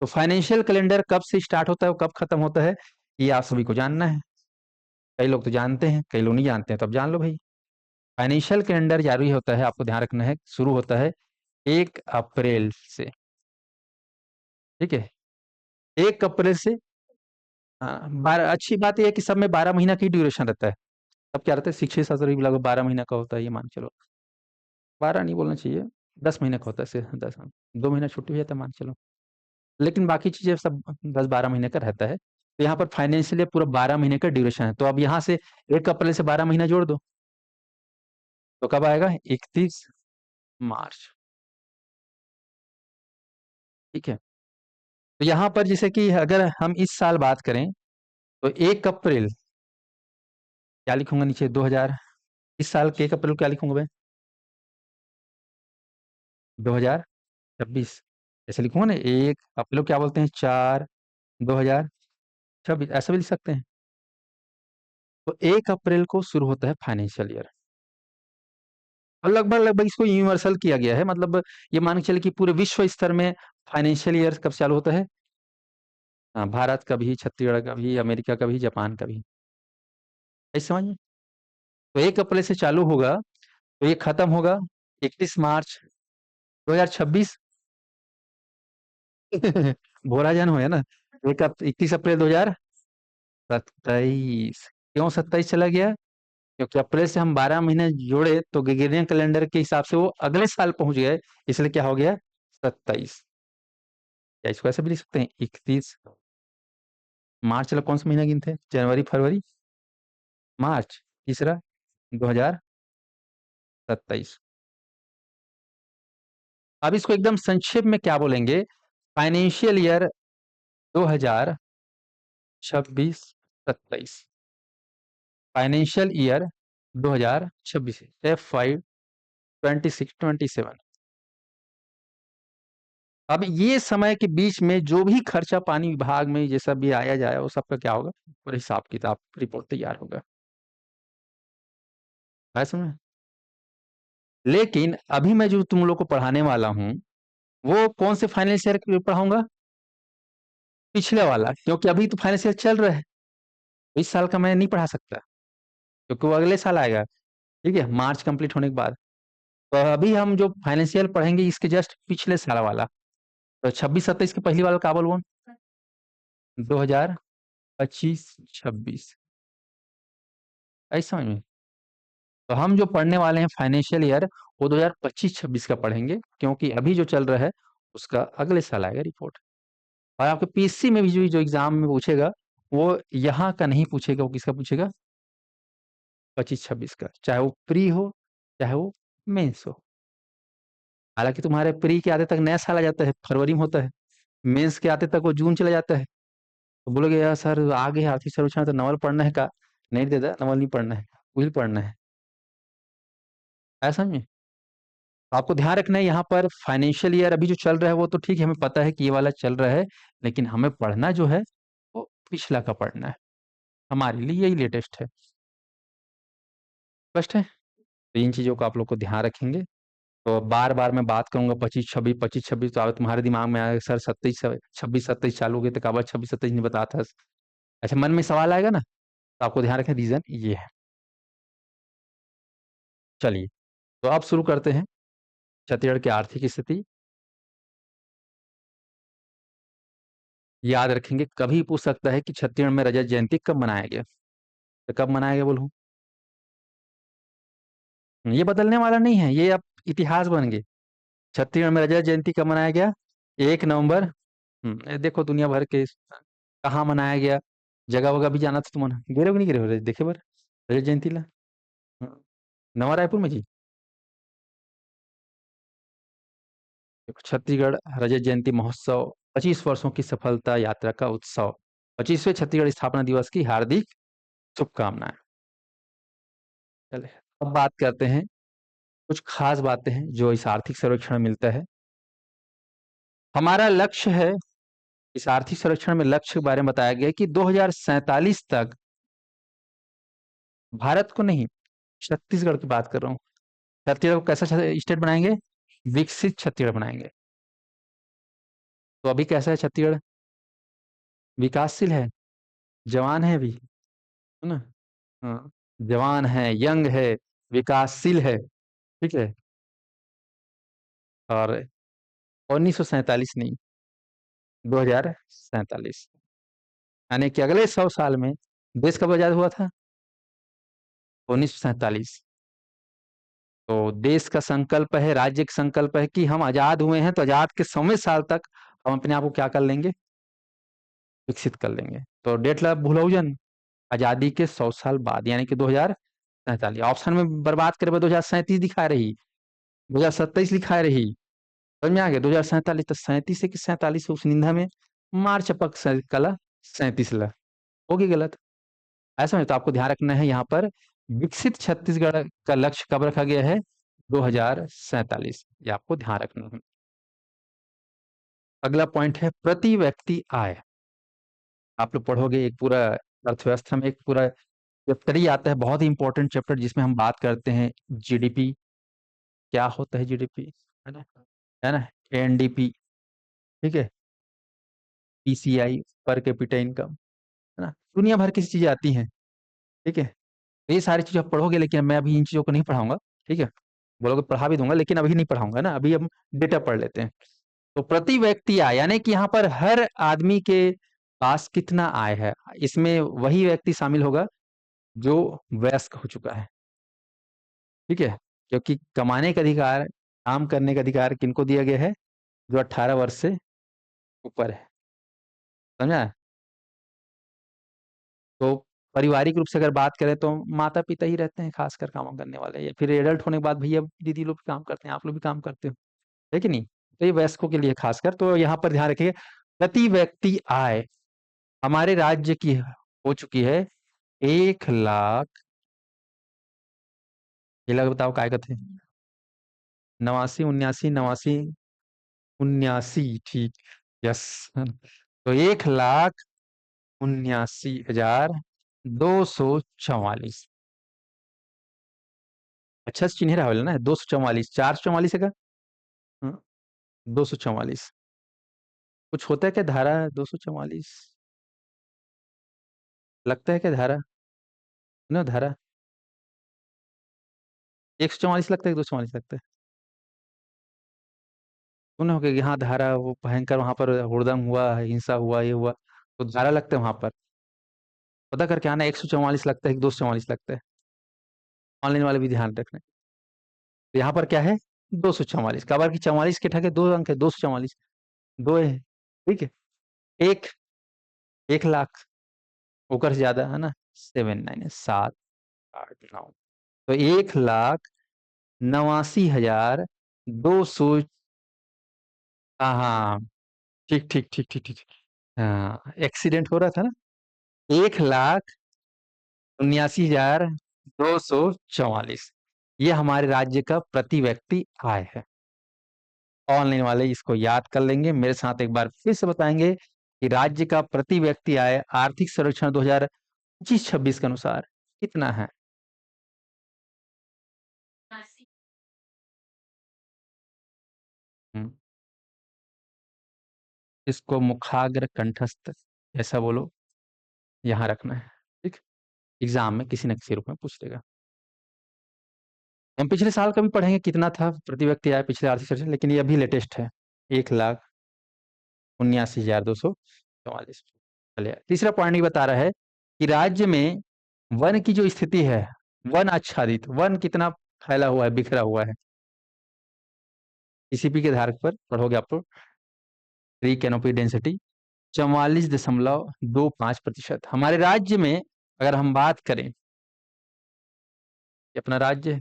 तो फाइनेंशियल कैलेंडर कब से स्टार्ट होता है और कब खत्म होता है, ये आप सभी को जानना है। कई लोग तो जानते हैं, कई लोग नहीं जानते हैं, तो अब जान लो भाई। फाइनेंशियल कैलेंडर जारी होता है, आपको ध्यान रखना है, शुरू होता है 1 अप्रैल से। ठीक है, 1 अप्रैल से। हाँ, 12, अच्छी बात यह है कि सब में 12 महीना की ड्यूरेशन रहता है। अब क्या रहता है, शिक्षक शास्त्र भी लगभग 12 महीना का होता है, ये मान के चलो। 12 नहीं बोलना चाहिए, 10 महीने का होता है, 10, 2 महीना छुट्टी हो जाता है, मान के चलो। लेकिन बाकी चीजें सब 10-12 महीने का रहता है। तो यहाँ पर फाइनेंशियल पूरा 12 महीने का ड्यूरेशन है, तो अब यहाँ से 1 अप्रैल से 12 महीना जोड़ दो, तो कब आएगा, 31 मार्च। ठीक है, तो यहाँ पर जैसे कि अगर हम इस साल बात करें, तो 1 अप्रैल क्या लिखूंगा नीचे, 2000। इस साल के 1 अप्रैल को क्या लिखूंगा मैं, 2026। ऐसे लिखूंगा ना, 1 अप्रैल को क्या बोलते हैं, 4/2026, ऐसा भी लिख सकते हैं। तो 1 अप्रैल को शुरू होता है फाइनेंशियल ईयर। और लगभग लगभग इसको यूनिवर्सल किया गया है, मतलब ये मान के चले कि पूरे विश्व स्तर में फाइनेंशियल ईयर कब चालू होता है। हाँ, भारत का भी, छत्तीसगढ़ का भी, अमेरिका का भी, जापान का भी। ऐसे समझ में। तो 1 अप्रैल से चालू होगा, तो ये खत्म होगा 31 मार्च 2026। भोला जन हो, है ना। 31 अप्रैल 2027। क्यों 27 चला गया, क्योंकि अप्रैल से हम 12 महीने जोड़े तो ग्रेगोरियन कैलेंडर के हिसाब से वो अगले साल पहुंच गए, इसलिए क्या हो गया, 27। या इसको ऐसे भी लिख सकते हैं, 31 मार्च। चलो कौन सा महीना गिनते हैं, जनवरी, फरवरी, मार्च, तीसरा, 2027। अब इसको एकदम संक्षेप में क्या बोलेंगे, financial year 2026-27। Financial year 2026, F5 26-27। अब ये समय के बीच में जो भी खर्चा पानी विभाग में जैसा भी आया जाए, वो सबका क्या होगा, पूरा हिसाब किताब रिपोर्ट तैयार होगा। है समझ। लेकिन अभी मैं जो तुम लोग को पढ़ाने वाला हूँ, वो कौन से फाइनेंशियल ईयर पढ़ाऊंगा, पिछले वाला, क्योंकि अभी तो फाइनेंशियल चल रहा है। इस साल का मैं नहीं पढ़ा सकता, क्योंकि वो अगले साल आएगा। ठीक है, मार्च कंप्लीट होने के बाद। तो अभी हम जो फाइनेंशियल पढ़ेंगे, इसके जस्ट पिछले साल वाला, तो 26-27 के पहली वाला का बोलूँ, 2025-26। ऐसा समझ में। तो हम जो पढ़ने वाले हैं फाइनेंशियल ईयर, वो 2025-26 का पढ़ेंगे, क्योंकि अभी जो चल रहा है उसका अगले साल आएगा रिपोर्ट। और आपके पीएससी में भी जो एग्जाम में पूछेगा, वो यहाँ का नहीं पूछेगा, वो किसका पूछेगा, 25-26 का, चाहे वो प्री हो, चाहे वो मेंस हो। हालांकि तुम्हारे प्री के आते तक नया साल आ जाता है, फरवरी में होता है। मेंस के आते तक वो जून चला जाता है। तो बोलोगे यार सर आगे आर्थिक सर्वेक्षण तो नवल पढ़ना है का, नहीं देता, नवल नहीं पढ़ना है, वही पढ़ना है। ऐसा नहीं। तो आपको ध्यान रखना है, यहाँ पर फाइनेंशियल ईयर अभी जो चल रहा है वो तो ठीक है, हमें पता है कि ये वाला चल रहा है, लेकिन हमें पढ़ना जो है वो पिछला का पढ़ना है, हमारे लिए यही लेटेस्ट है। स्पष्ट है। तो इन चीजों को आप लोग को ध्यान रखेंगे। तो बार बार मैं बात करूंगा 25-26, 25-26, तो अब तुम्हारे दिमाग में आएगा सर 27-26-27 चालू हो गए, तो काबा 26-27 नहीं बताता। अच्छा, मन में सवाल आएगा ना, तो आपको ध्यान रखें, रीजन ये है। चलिए, तो अब शुरू करते हैं। छत्तीसगढ़ की आर्थिक स्थिति याद रखेंगे, कभी पूछ सकता है कि छत्तीसगढ़ में रजत जयंती कब मनाया गया, तो कब मनाया गया बोलूं। ये बदलने वाला नहीं है, ये अब इतिहास बन गए। छत्तीसगढ़ में रजत जयंती कब मनाया गया, 1 नवंबर। ये देखो दुनिया भर के कहाँ मनाया गया, जगह वगह भी जाना था तुम, गिरे हो कि नहीं गिरे हो, देखे बार रजत जयंती ला। हम्म, नवा रायपुर में जी। देखो, छत्तीसगढ़ रजत जयंती महोत्सव, 25 वर्षों की सफलता यात्रा का उत्सव, 25वें छत्तीसगढ़ स्थापना दिवस की हार्दिक शुभकामनाएं। चले, अब बात करते हैं, कुछ खास बातें हैं जो इस आर्थिक सर्वेक्षण में मिलता है। हमारा लक्ष्य है, इस आर्थिक सर्वेक्षण में लक्ष्य के बारे में बताया गया है कि 2047 तक, भारत को नहीं, छत्तीसगढ़ की बात कर रहा हूँ, छत्तीसगढ़ को कैसा स्टेट बनाएंगे, विकसित छत्तीसगढ़ बनाएंगे। तो अभी कैसा है छत्तीसगढ़, विकासशील है, जवान है अभी, है ना। हाँ, जवान है, यंग है, विकासशील है, ठीक है। और 1947 नहीं, 2047, यानी कि अगले 100 साल में देश कब आजाद हुआ था? 1947। तो देश का संकल्प है, राज्य का संकल्प है कि हम आजाद हुए हैं तो आजाद के 100वें साल तक हम अपने आप को क्या कर लेंगे? विकसित कर लेंगे। तो डेट ला भूलौजन, आजादी के 100 साल बाद, यानी कि 2047। ऑप्शन में बर्बाद करे 2037 दिखा रही, 2027 लिखा रही, समझ में आ गया? 2047, तो 37 है कि 47 उस निंदा में मार चपक कला 37 ला होगी गलत। ऐसा नहीं, तो आपको ध्यान रखना है यहाँ पर विकसित छत्तीसगढ़ का लक्ष्य कब रखा गया है? 2047, ये आपको ध्यान रखना है। अगला पॉइंट है प्रति व्यक्ति आय। आप लोग पढ़ोगे एक पूरा अर्थव्यवस्था में एक पूरा चैप्टर ही आता है, बहुत ही इंपॉर्टेंट चैप्टर, जिसमें हम बात करते हैं जीडीपी, क्या होता है जीडीपी, है ना, है ना, एनडीपी, ठीक है, पीसीआई, पर कैपिटा इनकम, है ना, दुनिया भर की चीजें आती हैं, ठीक है। तो ये सारी चीजें आप पढ़ोगे, लेकिन मैं अभी इन चीजों को नहीं पढ़ाऊंगा, ठीक है। बोलोगे पढ़ा भी दूंगा, लेकिन अभी नहीं पढ़ाऊंगा ना, अभी हम डेटा पढ़ लेते हैं। तो प्रति व्यक्ति आय, यानी कि यहाँ पर हर आदमी के पास कितना आय है, इसमें वही व्यक्ति शामिल होगा जो वयस्क हो चुका है, ठीक है। क्योंकि कमाने का अधिकार, काम करने का अधिकार किनको दिया गया है? जो 18 वर्ष से ऊपर है, समझा? तो पारिवारिक रूप से अगर बात करें तो माता पिता ही रहते हैं खासकर काम करने वाले, या फिर एडल्ट होने के बाद भैया दीदी लोग भी काम करते हैं, आप लोग भी काम करते हो, है कि नहीं? तो ये वयस्कों के लिए खासकर, तो यहाँ पर ध्यान रखिए प्रति व्यक्ति आय हमारे राज्य की हो चुकी है 1 लाख, ये लग बताओ काय कहते हैं, 89, 79, 89, ठीक, यस। तो 1,79,244। अच्छा से चिन्ह रहा होगा ना, 244, 444 है क्या? हाँ, 244। कुछ होता है क्या धारा 244? लगता है क्या धारा, ना धारा 144 लगता है कि 244 लगता है? सुना होगा कि हाँ धारा वो भयंकर, वहां पर हुड़दंग हुआ, हिंसा हुआ, ये हुआ, तो धारा लगता है वहां पर, पता करके आना 144 लगता है कि 244 लगता है, ऑनलाइन वाले भी ध्यान रखना। तो यहाँ पर क्या है? 244, कबर की 44 के ठगे 2 अंक है, 244, दो है, ठीक है। एक 1 लाख, ओकर से ज्यादा है ना, 79 है, 7, 8, 9, तो 1,89,200। हाँ हाँ, ठीक ठीक ठीक ठीक ठीक, हाँ एक्सीडेंट हो रहा था ना। 1,89,244, ये हमारे राज्य का प्रति व्यक्ति आय है। ऑनलाइन वाले इसको याद कर लेंगे, मेरे साथ एक बार फिर से बताएंगे कि राज्य का प्रति व्यक्ति आय आर्थिक सर्वेक्षण 2025-26 के अनुसार कितना है? हम्म, इसको मुखाग्र कंठस्थ ऐसा बोलो, यहाँ रखना है, ठीक। एग्जाम में किसी न किसी रूप में पूछ लेगा। हम पिछले साल का भी पढ़ेंगे कितना था प्रति व्यक्ति आय पिछले आर्थिक सर्वेक्षण, लेकिन ये अभी लेटेस्ट है, 1,79,244। चलिए तीसरा पॉइंट ये बता रहा है कि राज्य में वन की जो स्थिति है, वन आच्छादित, वन कितना फैला हुआ है, बिखरा हुआ है, टीसीपी के आधार पर पढ़ोगे आप तो, ट्री कैनोपी डेंसिटी 44.25%। हमारे राज्य में अगर हम बात करें, ये अपना राज्य है,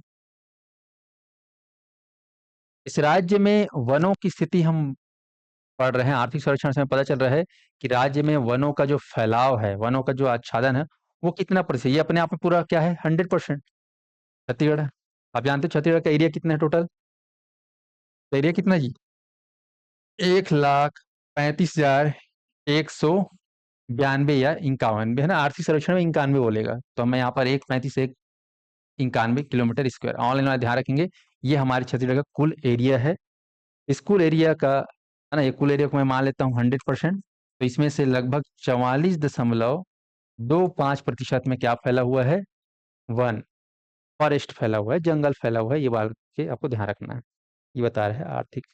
इस राज्य में वनों की स्थिति हम पढ़ रहे हैं, आर्थिक सर्वेक्षण से हमें पता चल रहा है कि राज्य में वनों का जो फैलाव है, वनों का जो आच्छादन है, वो कितना प्रतिशत, ये अपने आप में पूरा क्या है, 100%। छत्तीसगढ़, आप जानते हो छत्तीसगढ़ का एरिया कितना है टोटल? एरिया कितना जी? 1,35,192 या 91 है ना, आर्थिक सर्वेक्षण में 91 बोलेगा, तो मैं यहाँ पर 1,35, 1,91 किलोमीटर स्क्वायर, ऑनलाइन वाला ध्यान रखेंगे। ये हमारे छत्तीसगढ़ का कुल एरिया है, इस कुल एरिया का, है ना, ये कुल एरिया को मैं मान लेता हूँ 100%, तो इसमें से लगभग 44.25% में क्या फैला हुआ है? वन। फॉरेस्ट फैला हुआ है, जंगल फैला हुआ है, ये बात के आपको ध्यान रखना है। ये बता रहा है आर्थिक,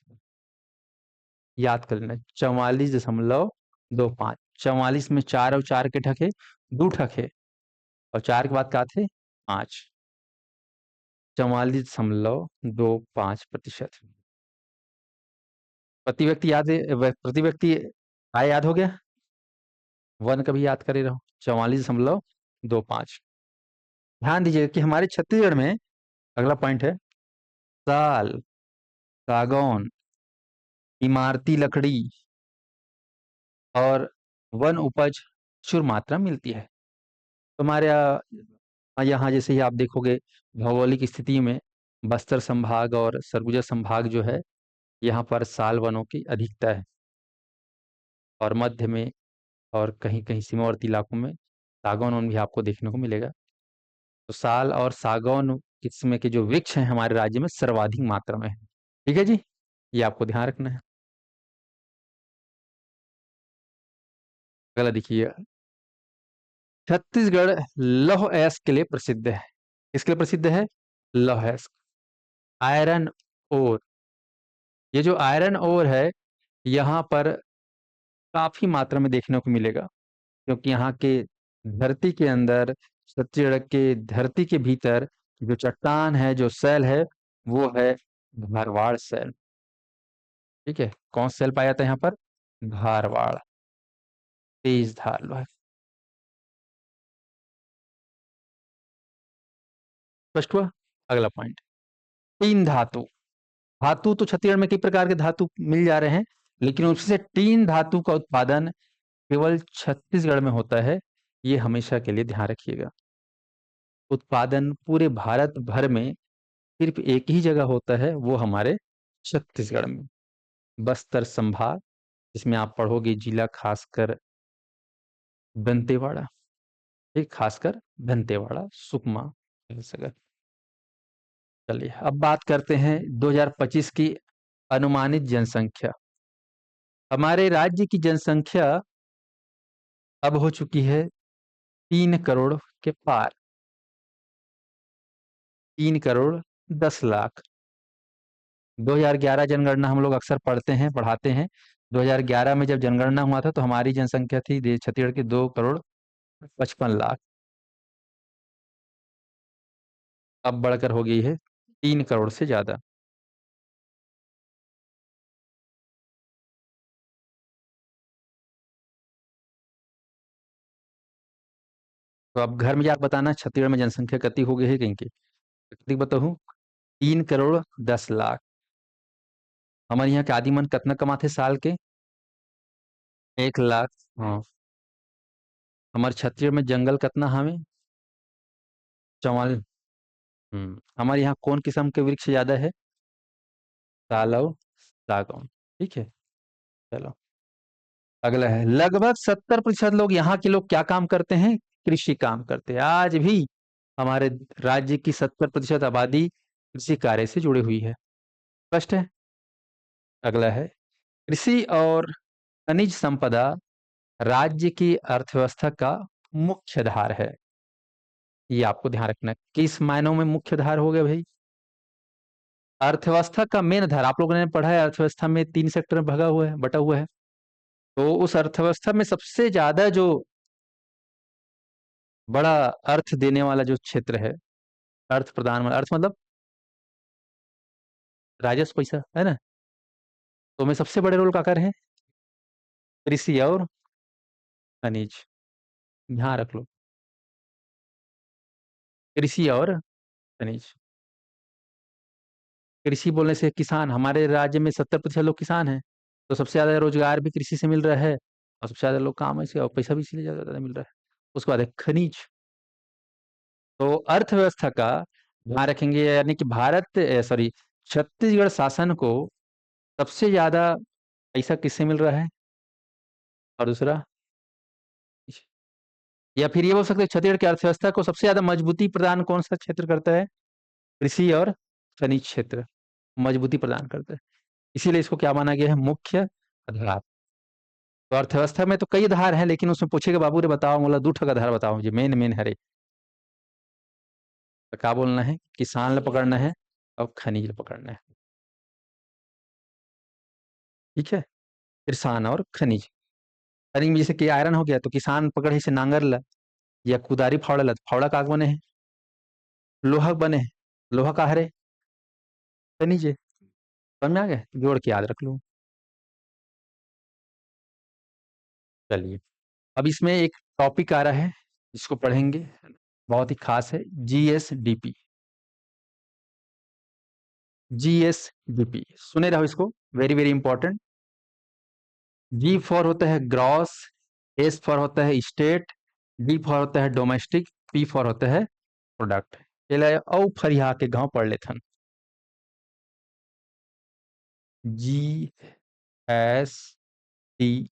याद कर लेना, 44.25। 44 में 4 और 4 के ठके 2 ठके, और 4 के बाद क्या थे 5। 44.25%। प्रति व्यक्ति याद है, प्रति व्यक्ति आय याद हो गया, वन कभी याद करे रहो। 44.25। ध्यान दीजिए कि हमारे छत्तीसगढ़ में अगला पॉइंट है, साल, सागौन, इमारती लकड़ी और वन उपज प्रचुर मात्रा में मिलती है। हमारे यहाँ जैसे ही आप देखोगे भौगोलिक स्थिति में बस्तर संभाग और सरगुजा संभाग जो है, यहाँ पर साल वनों की अधिकता है, और मध्य में और कहीं कहीं सीमावर्ती इलाकों में सागौन वन भी आपको देखने को मिलेगा। तो साल और सागौन किस्म के जो वृक्ष हैं हमारे राज्य में सर्वाधिक मात्रा में है। ठीक है जी, ये आपको ध्यान रखना है। अगला देखिए, छत्तीसगढ़ लौह अयस्क के लिए प्रसिद्ध है। किसके लिए प्रसिद्ध है? लौह अयस्क, आयरन ओर। ये जो आयरन ओर है, यहाँ पर काफी मात्रा में देखने को मिलेगा, क्योंकि यहाँ के धरती के अंदर, छत्तीसगढ़ के धरती के भीतर जो चट्टान है, जो सेल है, वो है धारवाड़ सेल। ठीक है, कौन सा सेल पाया जाता है यहाँ पर? धारवाड़, तेज धार लोहा। स्पष्ट हुआ? अगला पॉइंट, तीन धातु। धातु तो छत्तीसगढ़ में कई प्रकार के धातु मिल जा रहे हैं, लेकिन उससे तीन धातु का उत्पादन केवल छत्तीसगढ़ में होता है, ये हमेशा के लिए ध्यान रखिएगा। उत्पादन पूरे भारत भर में सिर्फ एक ही जगह होता है, वो हमारे छत्तीसगढ़ में, बस्तर संभाग, इसमें आप पढ़ोगे जिला खासकर दंतेवाड़ा, ठीक, खासकर दंतेवाड़ा, सुकमा, सागर। चलिए अब बात करते हैं 2025 की अनुमानित जनसंख्या। हमारे राज्य की जनसंख्या अब हो चुकी है 3 करोड़ के पार, 3 करोड़ 10 लाख। 2011 जनगणना हम लोग अक्सर पढ़ते हैं, पढ़ाते हैं। 2011 में जब जनगणना हुआ था तो हमारी जनसंख्या थी छत्तीसगढ़ की 2 करोड़ 55 लाख। अब बढ़कर हो गई है 3 करोड़ से ज्यादा। तो अब घर में जाकर बताना छत्तीसगढ़ में जनसंख्या कितनी हो गई है कहीं की, कितनी बताऊँ? 3 करोड़ 10 लाख। हमारे यहाँ के आदिमन कितना कमाते साल के? 1 लाख। हाँ, हमारे छत्तीसगढ़ में जंगल कितना हमें? 44। हमारे यहाँ कौन किस्म के वृक्ष ज्यादा है? साल और सागौन। ठीक है, चलो अगला है, लगभग 70% लोग, यहाँ के लोग क्या काम करते हैं? कृषि काम करते हैं। आज भी हमारे राज्य की 70% आबादी कृषि कार्य से जुड़ी हुई है। स्पष्ट है? अगला है, कृषि और खनिज संपदा राज्य की अर्थव्यवस्था का मुख्य आधार है। ये आपको ध्यान रखना है। किस मायनों में मुख्य आधार हो गया भाई? अर्थव्यवस्था का मेन आधार। आप लोगों ने पढ़ा है अर्थव्यवस्था में 3 सेक्टर में भगा हुआ है, बटा हुआ है। तो उस अर्थव्यवस्था में सबसे ज्यादा जो बड़ा अर्थ देने वाला जो क्षेत्र है, अर्थ प्रदान वाला, अर्थ मतलब राजस्व, पैसा है ना, तो में सबसे बड़े रोल का कर है कृषि और खनिज। ध्यान रख लो, कृषि और खनिज। कृषि बोलने से किसान, हमारे राज्य में 70% लोग किसान हैं, तो सबसे ज्यादा रोजगार भी कृषि से मिल रहा है, और सबसे ज्यादा लोग काम ऐसे, और पैसा भी इसीलिए ज्यादा मिल रहा है। उसके बाद है खनिज। तो अर्थव्यवस्था का ध्यान रखेंगे, यानी कि भारत, सॉरी, छत्तीसगढ़ शासन को सबसे ज्यादा पैसा किससे मिल रहा है? और दूसरा, या फिर ये बोल सकते हैं छत्तीसगढ़ की अर्थव्यवस्था को सबसे ज्यादा मजबूती प्रदान कौन सा क्षेत्र करता है? कृषि और खनिज क्षेत्र मजबूती प्रदान करता है, इसीलिए इसको क्या माना गया है? मुख्य आधार। तो अर्थव्यवस्था में तो कई आधार हैं, लेकिन उसमें पूछेगा बाबू रे बताओ, बोला 2 ठक आधार बताओ, जी मेन मेन हरे। तो क्या बोलना है, किसान ला पकड़ना है और खनिज ला पकड़ना है। ठीक है, किसान और खनिज। खनिज में जैसे कि आयरन हो गया तो किसान पकड़े से नांगर ला, या कुदारी फावड़ा ला तो फावड़ा का बने है, लोहा बने है, लोहा का हरे खनिज है। समझ में आ गया, जोड़ के याद रख लो। चलिए, अब इसमें एक टॉपिक आ रहा है जिसको पढ़ेंगे, बहुत ही खास है, जीएसडीपी। जीएसडीपी सुने रहो इसको, very very important. G for होता है ग्रॉस, एस फॉर होता है स्टेट, डी फॉर होता है डोमेस्टिक, पी फॉर होता है प्रोडक्ट। चले औ फरिया के गांव पढ़ लेथन। जी एस टी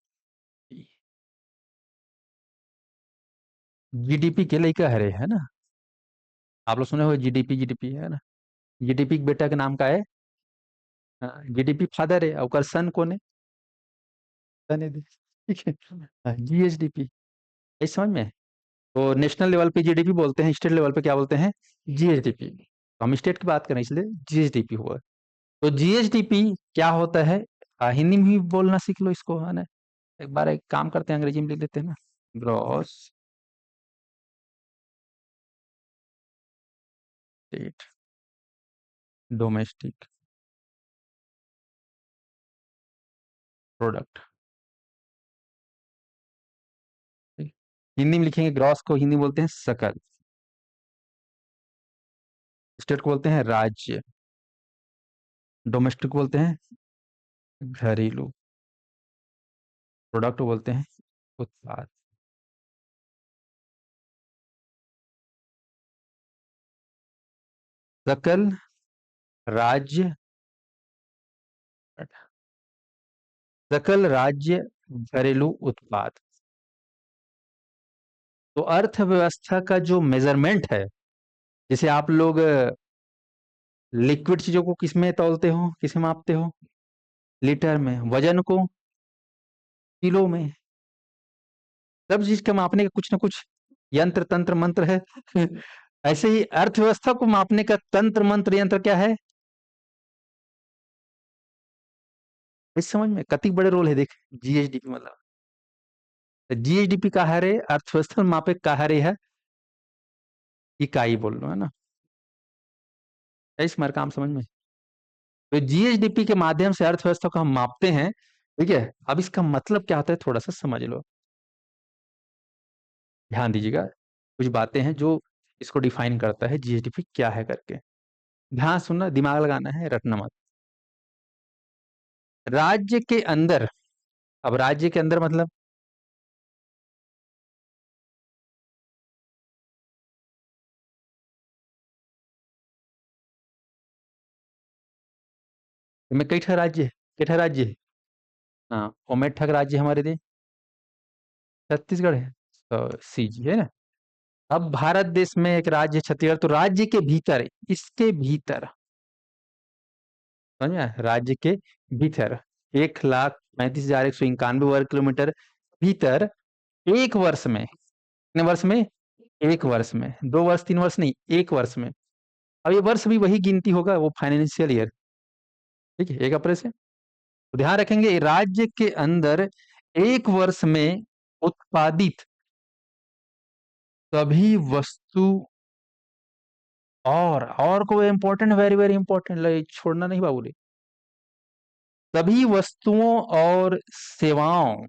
जीडीपी के लइका हरे है ना, आप लोग सुने हो जीडीपी, जीडीपी है ना। जीडीपी के बेटा के नाम का है, जीडीपी फादर है और ओकर सन कौन है, सन है दे। ठीक है, जीएसडीपी, इस समझ में। तो नेशनल लेवल पे जीडीपी बोलते हैं, स्टेट लेवल पे क्या बोलते हैं, जीएसडीपी। तो हम स्टेट की बात करें इसलिए जीएसडीपी हुआ। तो जीएसडीपी क्या होता है, हिंदी में भी बोलना सीख लो इसको, है ना। एक बार एक काम करते हैं, अंग्रेजी में लिख देते हैं ना, gross state domestic product. Hindi में लिखेंगे ग्रॉस को हिंदी में बोलते हैं सकल, स्टेट को बोलते हैं राज्य, डोमेस्टिक को बोलते हैं घरेलू, प्रोडक्ट को बोलते हैं उत्पाद। सकल राज्य, सकल राज्य घरेलू उत्पाद। तो अर्थव्यवस्था का जो मेजरमेंट है, जैसे आप लोग लिक्विड चीजों को किस में तौलते हो, किस में मापते हो, लीटर में, वजन को किलो में। सब चीज का मापने का कुछ ना कुछ यंत्र तंत्र मंत्र है। ऐसे ही अर्थव्यवस्था को मापने का तंत्र मंत्र यंत्र क्या है, इस समझ में कति बड़े रोल है देख। जीएसडीपी मतलब, जीएसडीपी का है रे, अर्थव्यवस्था मापे का है रे है, इकाई बोल लो, है ना। इस मार काम समझ में। तो जीएसडीपी के माध्यम से अर्थव्यवस्था को हम मापते हैं। ठीक है, अब इसका मतलब क्या होता है थोड़ा सा समझ लो, ध्यान दीजिएगा। कुछ बातें हैं जो इसको डिफाइन करता है जीएसडीपी क्या है करके। ध्यान सुनना, दिमाग लगाना है, रटना मत। राज्य के अंदर, अब राज्य के अंदर मतलब, में कई ठा राज्य है, कई ठा राज्य है। हाँ, और ठग राज्य हमारे देश छत्तीसगढ़ है, तो सी जी है ना। अब भारत देश में एक राज्य है छत्तीसगढ़, तो राज्य के भीतर, इसके भीतर, समझ में आया? राज्य के भीतर 1,35,191 वर्ग किलोमीटर भीतर, एक वर्ष में, कितने वर्ष में, एक वर्ष में, 2 वर्ष 3 वर्ष नहीं, एक वर्ष में। अब ये वर्ष भी वही गिनती होगा, वो फाइनेंशियल ईयर। ठीक है, 1 अप्रैल से। तो ध्यान रखेंगे राज्य के अंदर एक वर्ष में उत्पादित सभी वस्तु, और को इंपॉर्टेंट, वेरी वेरी इंपॉर्टेंट, छोड़ना नहीं बाबू रे। सभी वस्तुओं और सेवाओं,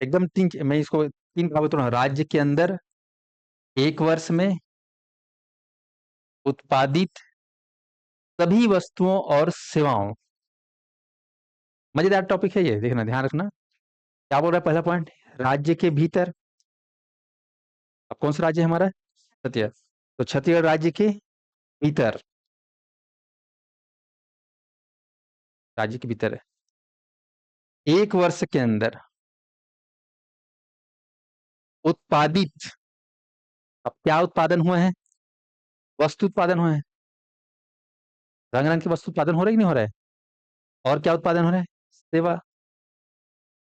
एकदम तीन, मैं इसको तीन भाग बता रहा हूँ। राज्य के अंदर एक वर्ष में उत्पादित सभी वस्तुओं और सेवाओं। मजेदार टॉपिक है ये, देखना ध्यान रखना। क्या बोल रहा है पहला पॉइंट, राज्य के भीतर। अब कौन सा राज्य है हमारा, छत्तीसगढ़, तो छत्तीसगढ़ राज्य के भीतर, राज्य के भीतर एक वर्ष के अंदर उत्पादित, अब क्या उत्पादन हुए हैं, वस्तु उत्पादन हुए हैं, रंग रंग के वस्तु उत्पादन हो रहा है कि नहीं हो रहा है, और क्या उत्पादन हो रहा है, सेवा।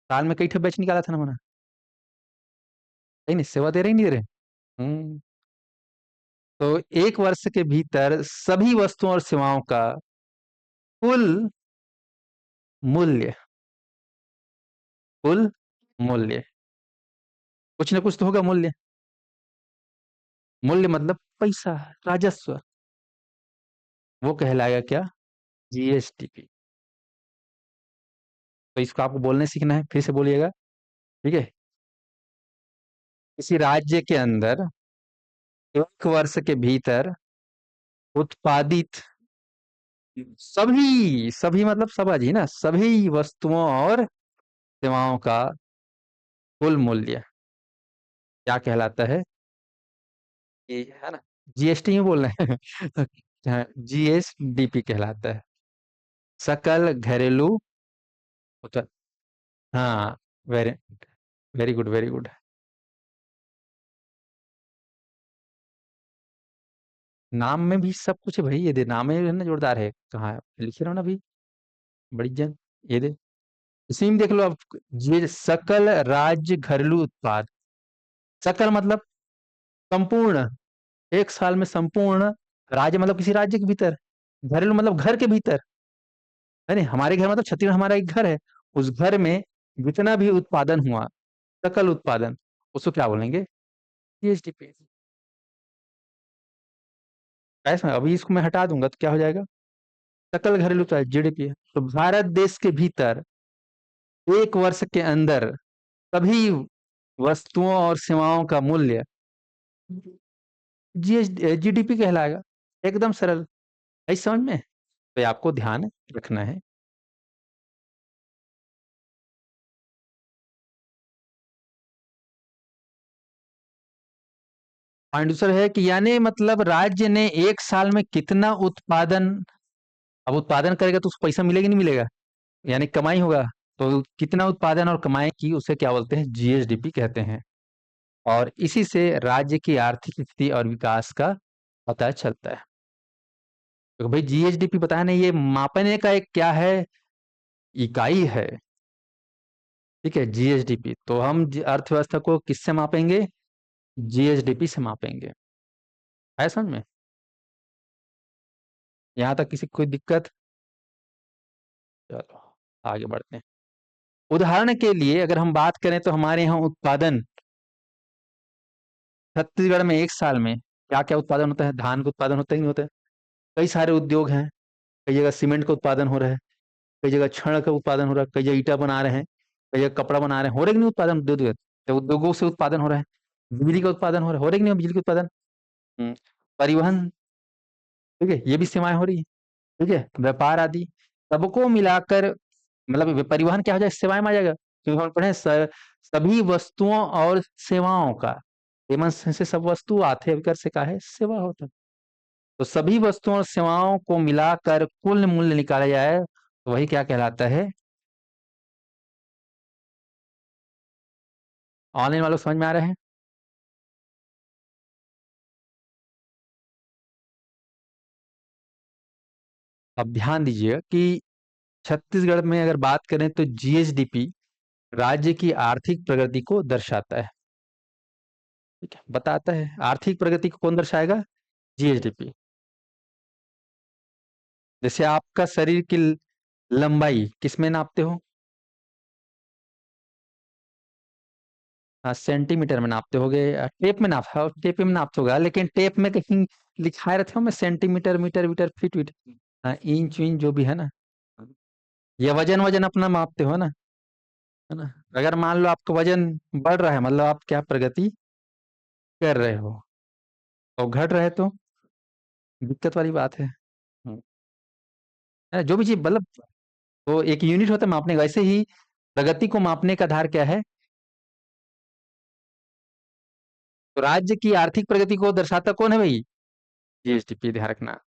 साल में कई ठे बैच निकाला था ना मैंने, नहीं नहीं, सेवा दे रहे ही नहीं दे रहे। हम्म। तो एक वर्ष के भीतर सभी वस्तुओं और सेवाओं का कुल मूल्य, कुल मूल्य, कुछ ना कुछ तो होगा मूल्य। मूल्य मतलब पैसा, राजस्व, वो कहलाएगा क्या? जीएसटीपी। तो इसको आपको बोलने सीखना है, फिर से बोलिएगा। ठीक है। किसी राज्य के अंदर एक वर्ष के भीतर उत्पादित सभी, सभी मतलब समझिए ना, सभी वस्तुओं और सेवाओं का कुल मूल्य क्या कहलाता है? ये है ना, जीएसटी में बोल रहे हैं। जीएसडीपी कहलाता है, सकल घरेलू उत्पाद। हाँ, very very good, very good. नाम में भी सब कुछ है भाई, ये दे नाम में है ना, जोरदार है, कहाँ है लिखे रहो ना भाई, बड़ी जन, ये दे, इसी में देख लो आप। ये सकल राज्य घरेलू उत्पाद, सकल मतलब संपूर्ण, एक साल में संपूर्ण, राज्य मतलब किसी राज्य के भीतर, घरेलू मतलब घर के भीतर, है नहीं, हमारे घर मतलब छत्तीसगढ़ हमारा एक घर है, उस घर में जितना भी उत्पादन हुआ, सकल उत्पादन, उसको क्या बोलेंगे? जीएसडीपी। ऐसा अभी इसको मैं हटा दूंगा तो क्या हो जाएगा? सकल घरेलू उत्पाद, जीडीपी। तो भारत देश के भीतर एक वर्ष के अंदर सभी वस्तुओं और सेवाओं का मूल्य जीएस जीडीपी कहलाएगा। एकदम सरल है, समझ में? तो ये आपको ध्यान रखना है। पॉइंट दूसरा है कि यानी मतलब राज्य ने एक साल में कितना उत्पादन, अब उत्पादन करेगा तो उसको पैसा मिलेगा नहीं मिलेगा, यानी कमाई होगा, तो कितना उत्पादन और कमाई की, उसे क्या बोलते हैं? जीएसडीपी कहते हैं। और इसी से राज्य की आर्थिक स्थिति और विकास का पता चलता है। तो भाई जीएसडीपी पता है ना, ये मापने का एक क्या है, इकाई है। ठीक है, जीएसडीपी। तो हम अर्थव्यवस्था को किससे मापेंगे? जीएसडीपी से मापेंगे। है समझ में? यहाँ तक किसी को कोई दिक्कत? चलो आगे बढ़ते हैं। उदाहरण के लिए अगर हम बात करें तो हमारे यहाँ उत्पादन, छत्तीसगढ़ में एक साल में क्या क्या उत्पादन होता है? धान का उत्पादन होता ही नहीं होता है, कई सारे उद्योग हैं, कई जगह सीमेंट का उत्पादन हो रहा है, कई जगह छड़ का उत्पादन हो रहा है, कई जगह ईटा बना रहे हैं, कई जगह कपड़ा बना रहे हैं, हो रहा है कि नहीं उत्पादन? उद्योग, तो उद्योगों से उत्पादन हो रहा है। बिजली का उत्पादन हो रहा है कि नहीं बिजली का उत्पादन? हम्म, परिवहन, ठीक है, ये भी सेवाएं हो रही है। ठीक है, व्यापार आदि, सबको मिलाकर मतलब परिवहन क्या हो जाए? सेवाएं में आ जाएगा, क्योंकि हम पढ़े सभी वस्तुओं और सेवाओं का, एवं से सब वस्तु आते हैं, विकर से का है सेवा होता है। तो सभी वस्तुओं और सेवाओं को मिलाकर कुल मूल्य निकाला जाए तो वही क्या कहलाता है? ऑनलाइन वालों को समझ में आ रहे हैं? अब ध्यान दीजिएगा कि छत्तीसगढ़ में अगर बात करें तो जीएसडीपी राज्य की आर्थिक प्रगति को दर्शाता है। ठीक है, बताता है आर्थिक प्रगति को कौन दर्शाएगा? जीएसडीपी। जैसे आपका शरीर की लंबाई किस में नापते हो? हाँ, सेंटीमीटर में नापते होगे, टेप में नाप, हाँ, टेप में नापते होगा, लेकिन टेप में कहीं लिखाए रहते हो मैं सेंटीमीटर, मीटर, मीटर, फीट, वीट, हाँ, इंच विंच जो भी है ना, ये वजन वजन अपना मापते हो ना, है ना? अगर मान लो आपका वजन बढ़ रहा है, मतलब आप क्या प्रगति कर रहे हो, और घट रहे तो दिक्कत वाली बात है। है ना? जो भी चीज मतलब, तो एक यूनिट होता है मापने का, वैसे ही प्रगति को मापने का आधार क्या है? तो राज्य की आर्थिक प्रगति को दर्शाता कौन है भाई? जीएसडीपी, ध्यान रखना।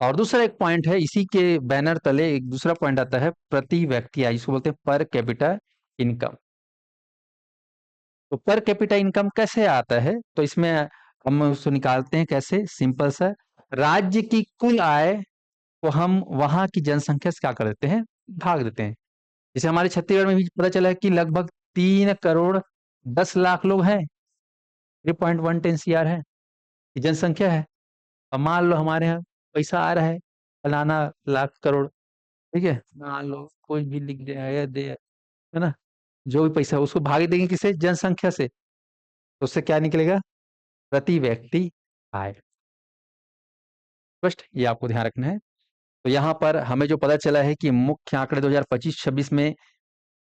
और दूसरा एक पॉइंट है, इसी के बैनर तले एक दूसरा पॉइंट आता है, प्रति व्यक्ति आय, इसको बोलते हैं पर कैपिटा इनकम। तो पर कैपिटा इनकम कैसे आता है? तो इसमें हम उसको निकालते हैं कैसे, सिंपल सा, राज्य की कुल आय को हम वहां की जनसंख्या से क्या कर देते हैं? भाग देते हैं। जैसे हमारे छत्तीसगढ़ में भी पता चला है कि लगभग 3 करोड़ 10 लाख लोग हैं, 3.1 10 CR है, ये जनसंख्या है। अब मान लो हमारे यहाँ पैसा आ रहा है फलाना लाख करोड़, ठीक है, मान लो कोई भी लिख दे या दे, है ना, जो भी पैसा है उसको भाग देंगे किससे, जनसंख्या से, तो उससे क्या निकलेगा, प्रति व्यक्ति आय। स्पष्ट, ये आपको ध्यान रखना है। तो यहाँ पर हमें जो पता चला है कि मुख्य आंकड़े 2025-26 में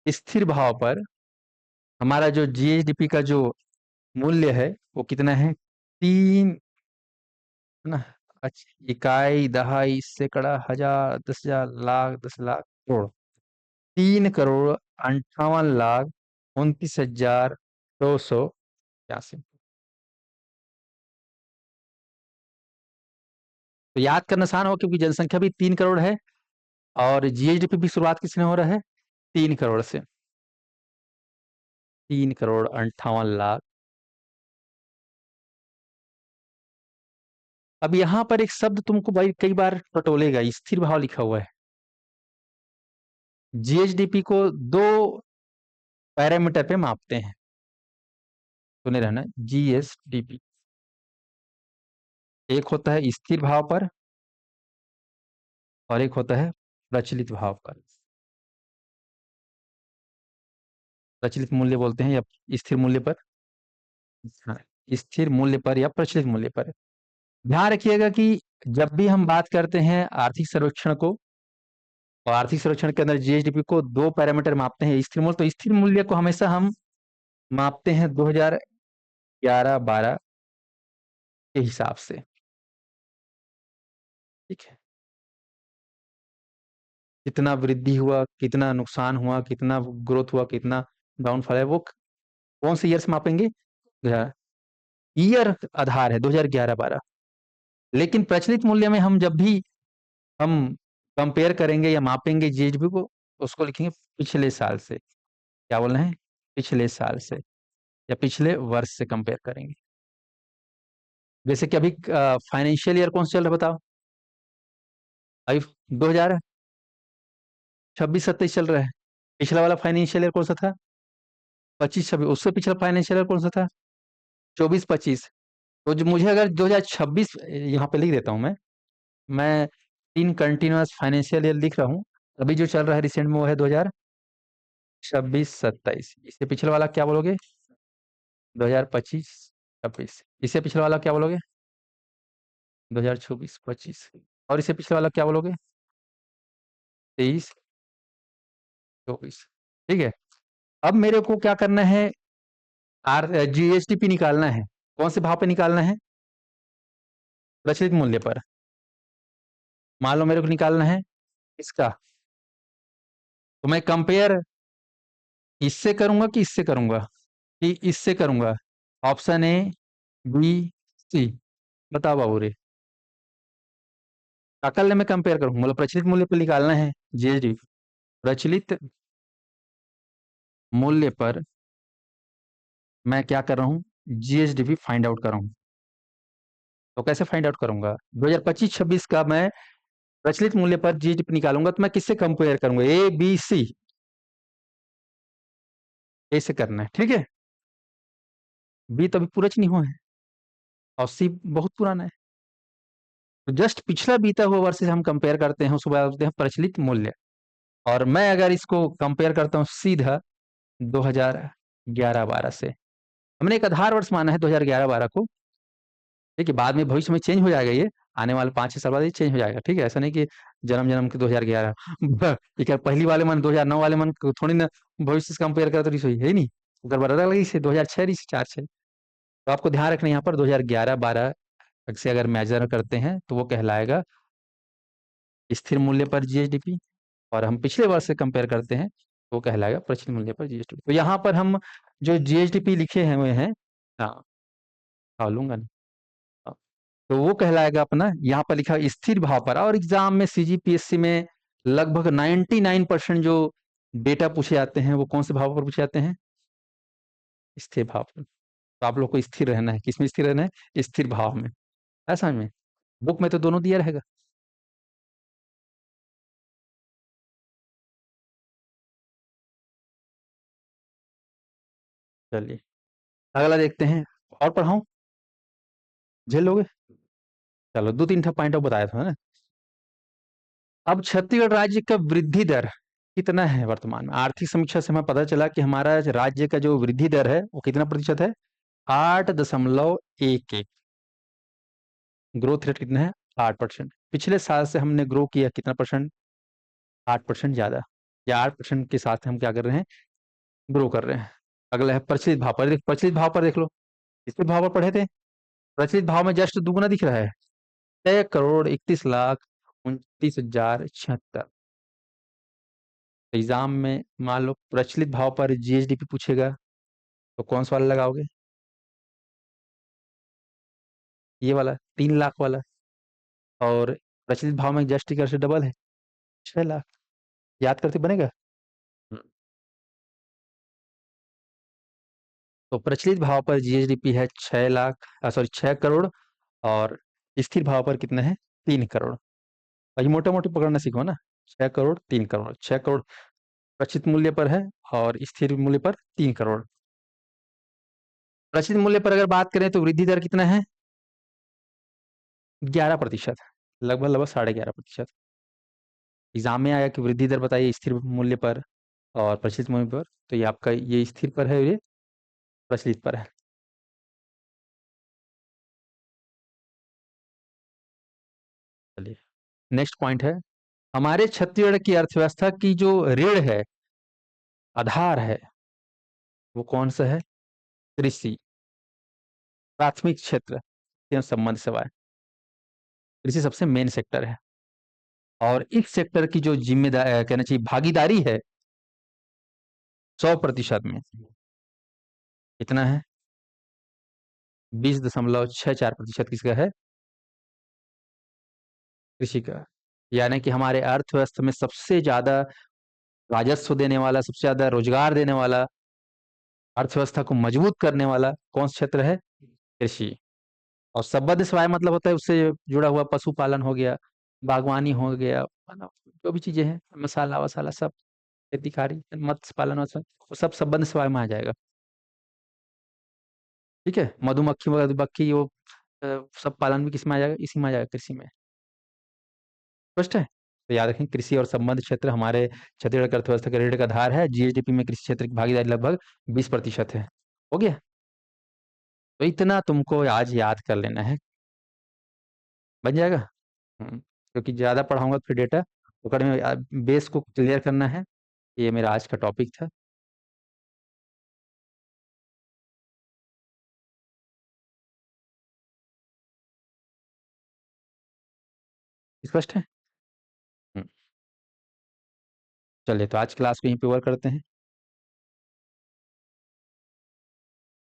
स्थिर भाव पर हमारा जो जीएसडीपी का जो मूल्य है वो कितना है, 3, है ना, अच्छा, इकाई, दहाई, सैकड़ा, हजार, 10,000, लाख, 10 लाख, करोड़, 3,58,29,289। तो याद करना आसान हो क्योंकि जनसंख्या भी 3 करोड़ है और जीएसडीपी भी शुरुआत किसने हो रहा है, 3 करोड़ से, 3,58,00,000। अब यहाँ पर एक शब्द तुमको भाई कई बार टटोलेगा, स्थिर भाव लिखा हुआ है। जीएसडीपी को दो पैरामीटर पे मापते हैं, सुने रहना, जीएसडीपी, एक होता है स्थिर भाव पर और एक होता है प्रचलित भाव पर। प्रचलित मूल्य बोलते हैं या स्थिर मूल्य पर, हाँ, स्थिर मूल्य पर या प्रचलित मूल्य पर। ध्यान रखिएगा कि जब भी हम बात करते हैं आर्थिक सर्वेक्षण को, और आर्थिक सर्वेक्षण के अंदर जीएसडीपी को दो पैरामीटर मापते हैं, स्थिर मूल्य, तो स्थिर मूल्य को हमेशा हम मापते हैं 2011-12 के हिसाब से, ठीक है, कितना वृद्धि हुआ, कितना नुकसान हुआ, कितना ग्रोथ हुआ, कितना डाउनफॉल है, वो कौन से ईयर से मापेंगे, ईयर आधार है 2011-12। लेकिन प्रचलित मूल्य में हम जब भी हम कंपेयर करेंगे या मापेंगे जीएसडीपी को, उसको लिखेंगे पिछले साल से, क्या बोलना है, पिछले साल से या पिछले वर्ष से कंपेयर करेंगे। जैसे कि अभी फाइनेंशियल ईयर कौन सा चल रहा है बताओ, अभी 2026-27 चल रहा है, पिछला वाला फाइनेंशियल ईयर कौन सा था, 25-26, उससे पिछला फाइनेंशियल ईयर कौन सा था, 24-25। तो जो मुझे अगर 2026 यहाँ पे लिख देता हूँ मैं 3 कंटिन्यूअस फाइनेंशियल ईयर लिख रहा हूँ, अभी जो चल रहा है रिसेंट में वो है 2026-27, इससे पिछले वाला क्या बोलोगे, 2025-26, इससे पिछले वाला क्या बोलोगे, 2024-25, और इससे पिछले वाला क्या बोलोगे, 23-24, ठीक है। अब मेरे को क्या करना है, आर जीएसटीपी निकालना है, कौन से भाव पे निकालना है, प्रचलित मूल्य पर। मान लो मेरे को निकालना है इसका, तो मैं कंपेयर इससे करूंगा कि इससे करूंगा, कि इससे करूंगा, ऑप्शन ए, बी, सी, बताओ बाबू रे, अकल में कंपेयर करूंगा, मतलब प्रचलित मूल्य पर निकालना है जीएसडी, प्रचलित मूल्य पर मैं क्या कर रहा हूँ, जीएसडीपी फाइंड आउट कर रहा हूँ। तो कैसे फाइंड आउट करूंगा, 2025-26 का मैं प्रचलित मूल्य पर जीएसडीपी निकालूंगा, तो मैं किससे कंपेयर करूंगा, ए, बी, सी, ऐसे करना है, ठीक है। बी तो अभी पूरा नहीं हुआ है और सी बहुत पुराना है, तो जस्ट पिछला बीता हुआ वर्ष से हम कंपेयर करते हैं, उसको बोलते हैं प्रचलित मूल्य। और मैं अगर इसको कंपेयर करता हूँ सीधा 2011-12 से, हमने एक आधार वर्ष माना है 2011-12 को, ठीक है, बाद में भविष्य में चेंज हो जाएगा, ये आने वाले 5-6 साल बाद ये चेंज हो जाएगा, ठीक है, ऐसा नहीं कि जन्म जन्म के 2011 ठीक है, पहली वाले मन 2009 वाले मन को थोड़ी ना भविष्य से कंपेयर करा तो रिसोई है ही नहीं, अगर बदल गई से 2006 4 6, तो आपको ध्यान रखना यहाँ पर 2011-12 से अगर मेजर करते हैं तो वो कहलाएगा स्थिर मूल्य पर जीएसडीपी, और हम पिछले वर्ष से कंपेयर करते हैं तो वो कहलाएगा प्रचलित मूल्य पर जीएसडीपी। तो यहाँ पर हम जो जीएसडीपी लिखे हैं हुए हैं, हाँ, लूंगा नहीं, हाँ, तो वो कहलाएगा अपना, यहाँ पर लिखा है स्थिर भाव पर, और एग्जाम में सीजीपीएससी में लगभग 99% जो डेटा पूछे जाते हैं वो कौन से भाव पर पूछे जाते हैं, स्थिर भाव पर। तो आप लोग को स्थिर रहना है, किसमें स्थिर रहना है, स्थिर भाव में, ऐसा में बुक में तो दोनों दिया रहेगा। चलिए अगला देखते हैं, और पढ़ाऊं? झेल लोगे? चलो 2-3 ठा पॉइंट और बताया था ना। अब छत्तीसगढ़ राज्य का वृद्धि दर कितना है वर्तमान में? आर्थिक समीक्षा से हमें पता चला कि हमारा राज्य का जो वृद्धि दर है वो कितना प्रतिशत है? 8.11। ग्रोथ रेट कितना है? 8%। पिछले साल से हमने ग्रो किया कितना परसेंट? 8% ज्यादा। या 8% के साथ हम क्या कर रहे हैं? ग्रो कर रहे हैं। अगला है प्रचलित भाव पर। प्रचलित भाव पर देख लो। किसके भाव पर पढ़े थे? प्रचलित भाव में जस्ट दुगुना दिख रहा है। 6,31,29,076। एग्जाम में मान लो प्रचलित भाव पर जीएसडीपी पूछेगा तो कौन सा वाला लगाओगे? ये वाला 3 लाख वाला। और प्रचलित भाव में जस्ट टिकर से डबल है, 6 लाख। याद करते बनेगा। हम्म। तो प्रचलित भाव पर जीएसडीपी है 6 लाख, सॉरी 6 करोड़। और स्थिर भाव पर कितना है? 3 करोड़। और ये मोटा मोटी पकड़ना सीखो ना। 6 करोड़, 3 करोड़, 6 करोड़ प्रचलित मूल्य पर है और स्थिर मूल्य पर 3 करोड़। प्रचलित मूल्य पर अगर बात करें तो वृद्धि दर कितना है? 11%। लगभग लगभग 11.5%। एग्जाम में आया कि वृद्धि दर बताइए स्थिर मूल्य पर और प्रचलित मूल्य पर। तो ये आपका ये स्थिर पर है, ये प्रचलित पर है। चलिए नेक्स्ट पॉइंट है। हमारे छत्तीसगढ़ की अर्थव्यवस्था की जो रीढ़ है, आधार है, वो कौन सा है? कृषि, प्राथमिक क्षेत्र एवं संबंध सेवाएं। कृषि सबसे मेन सेक्टर है। और इस सेक्टर की जो जिम्मेदारी कहना चाहिए भागीदारी है 100% में कितना है? 20.64% किसका है? कृषि का। यानी कि हमारे अर्थव्यवस्था में सबसे ज्यादा राजस्व देने वाला, सबसे ज्यादा रोजगार देने वाला, अर्थव्यवस्था को मजबूत करने वाला कौन सा क्षेत्र है? कृषि। और संबद्ध सेवाएं मतलब होता है उससे जुड़ा हुआ पशुपालन हो गया, बागवानी हो गया, है ना? जो भी चीजें हैं, मसाला वसाला सब, खेती खारी, मत्स्य पालन वो सब संबद्ध सेवाएं में आ जाएगा। ठीक है। मधुमक्खी मधुमक्खी वो अ, सब पालन भी किस में आ जाएगा? इसी में आ जाएगा, कृषि में। स्पष्ट है? तो याद रखें कृषि और संबंध क्षेत्र हमारे छत्तीसगढ़ की अर्थव्यवस्था का रीढ़ का आधार है। जीएसडीपी में कृषि क्षेत्र की भागीदारी लगभग 20% है। हो गया। तो इतना तुमको आज याद कर लेना है। बन जाएगा। क्योंकि ज्यादा पढ़ाऊंगा फिर डेटा पकड़ में, बेस को क्लियर करना है। ये मेरा आज का टॉपिक था। स्पष्ट है? हम्म, चलिए तो आज क्लास को यहीं पे ओवर करते हैं।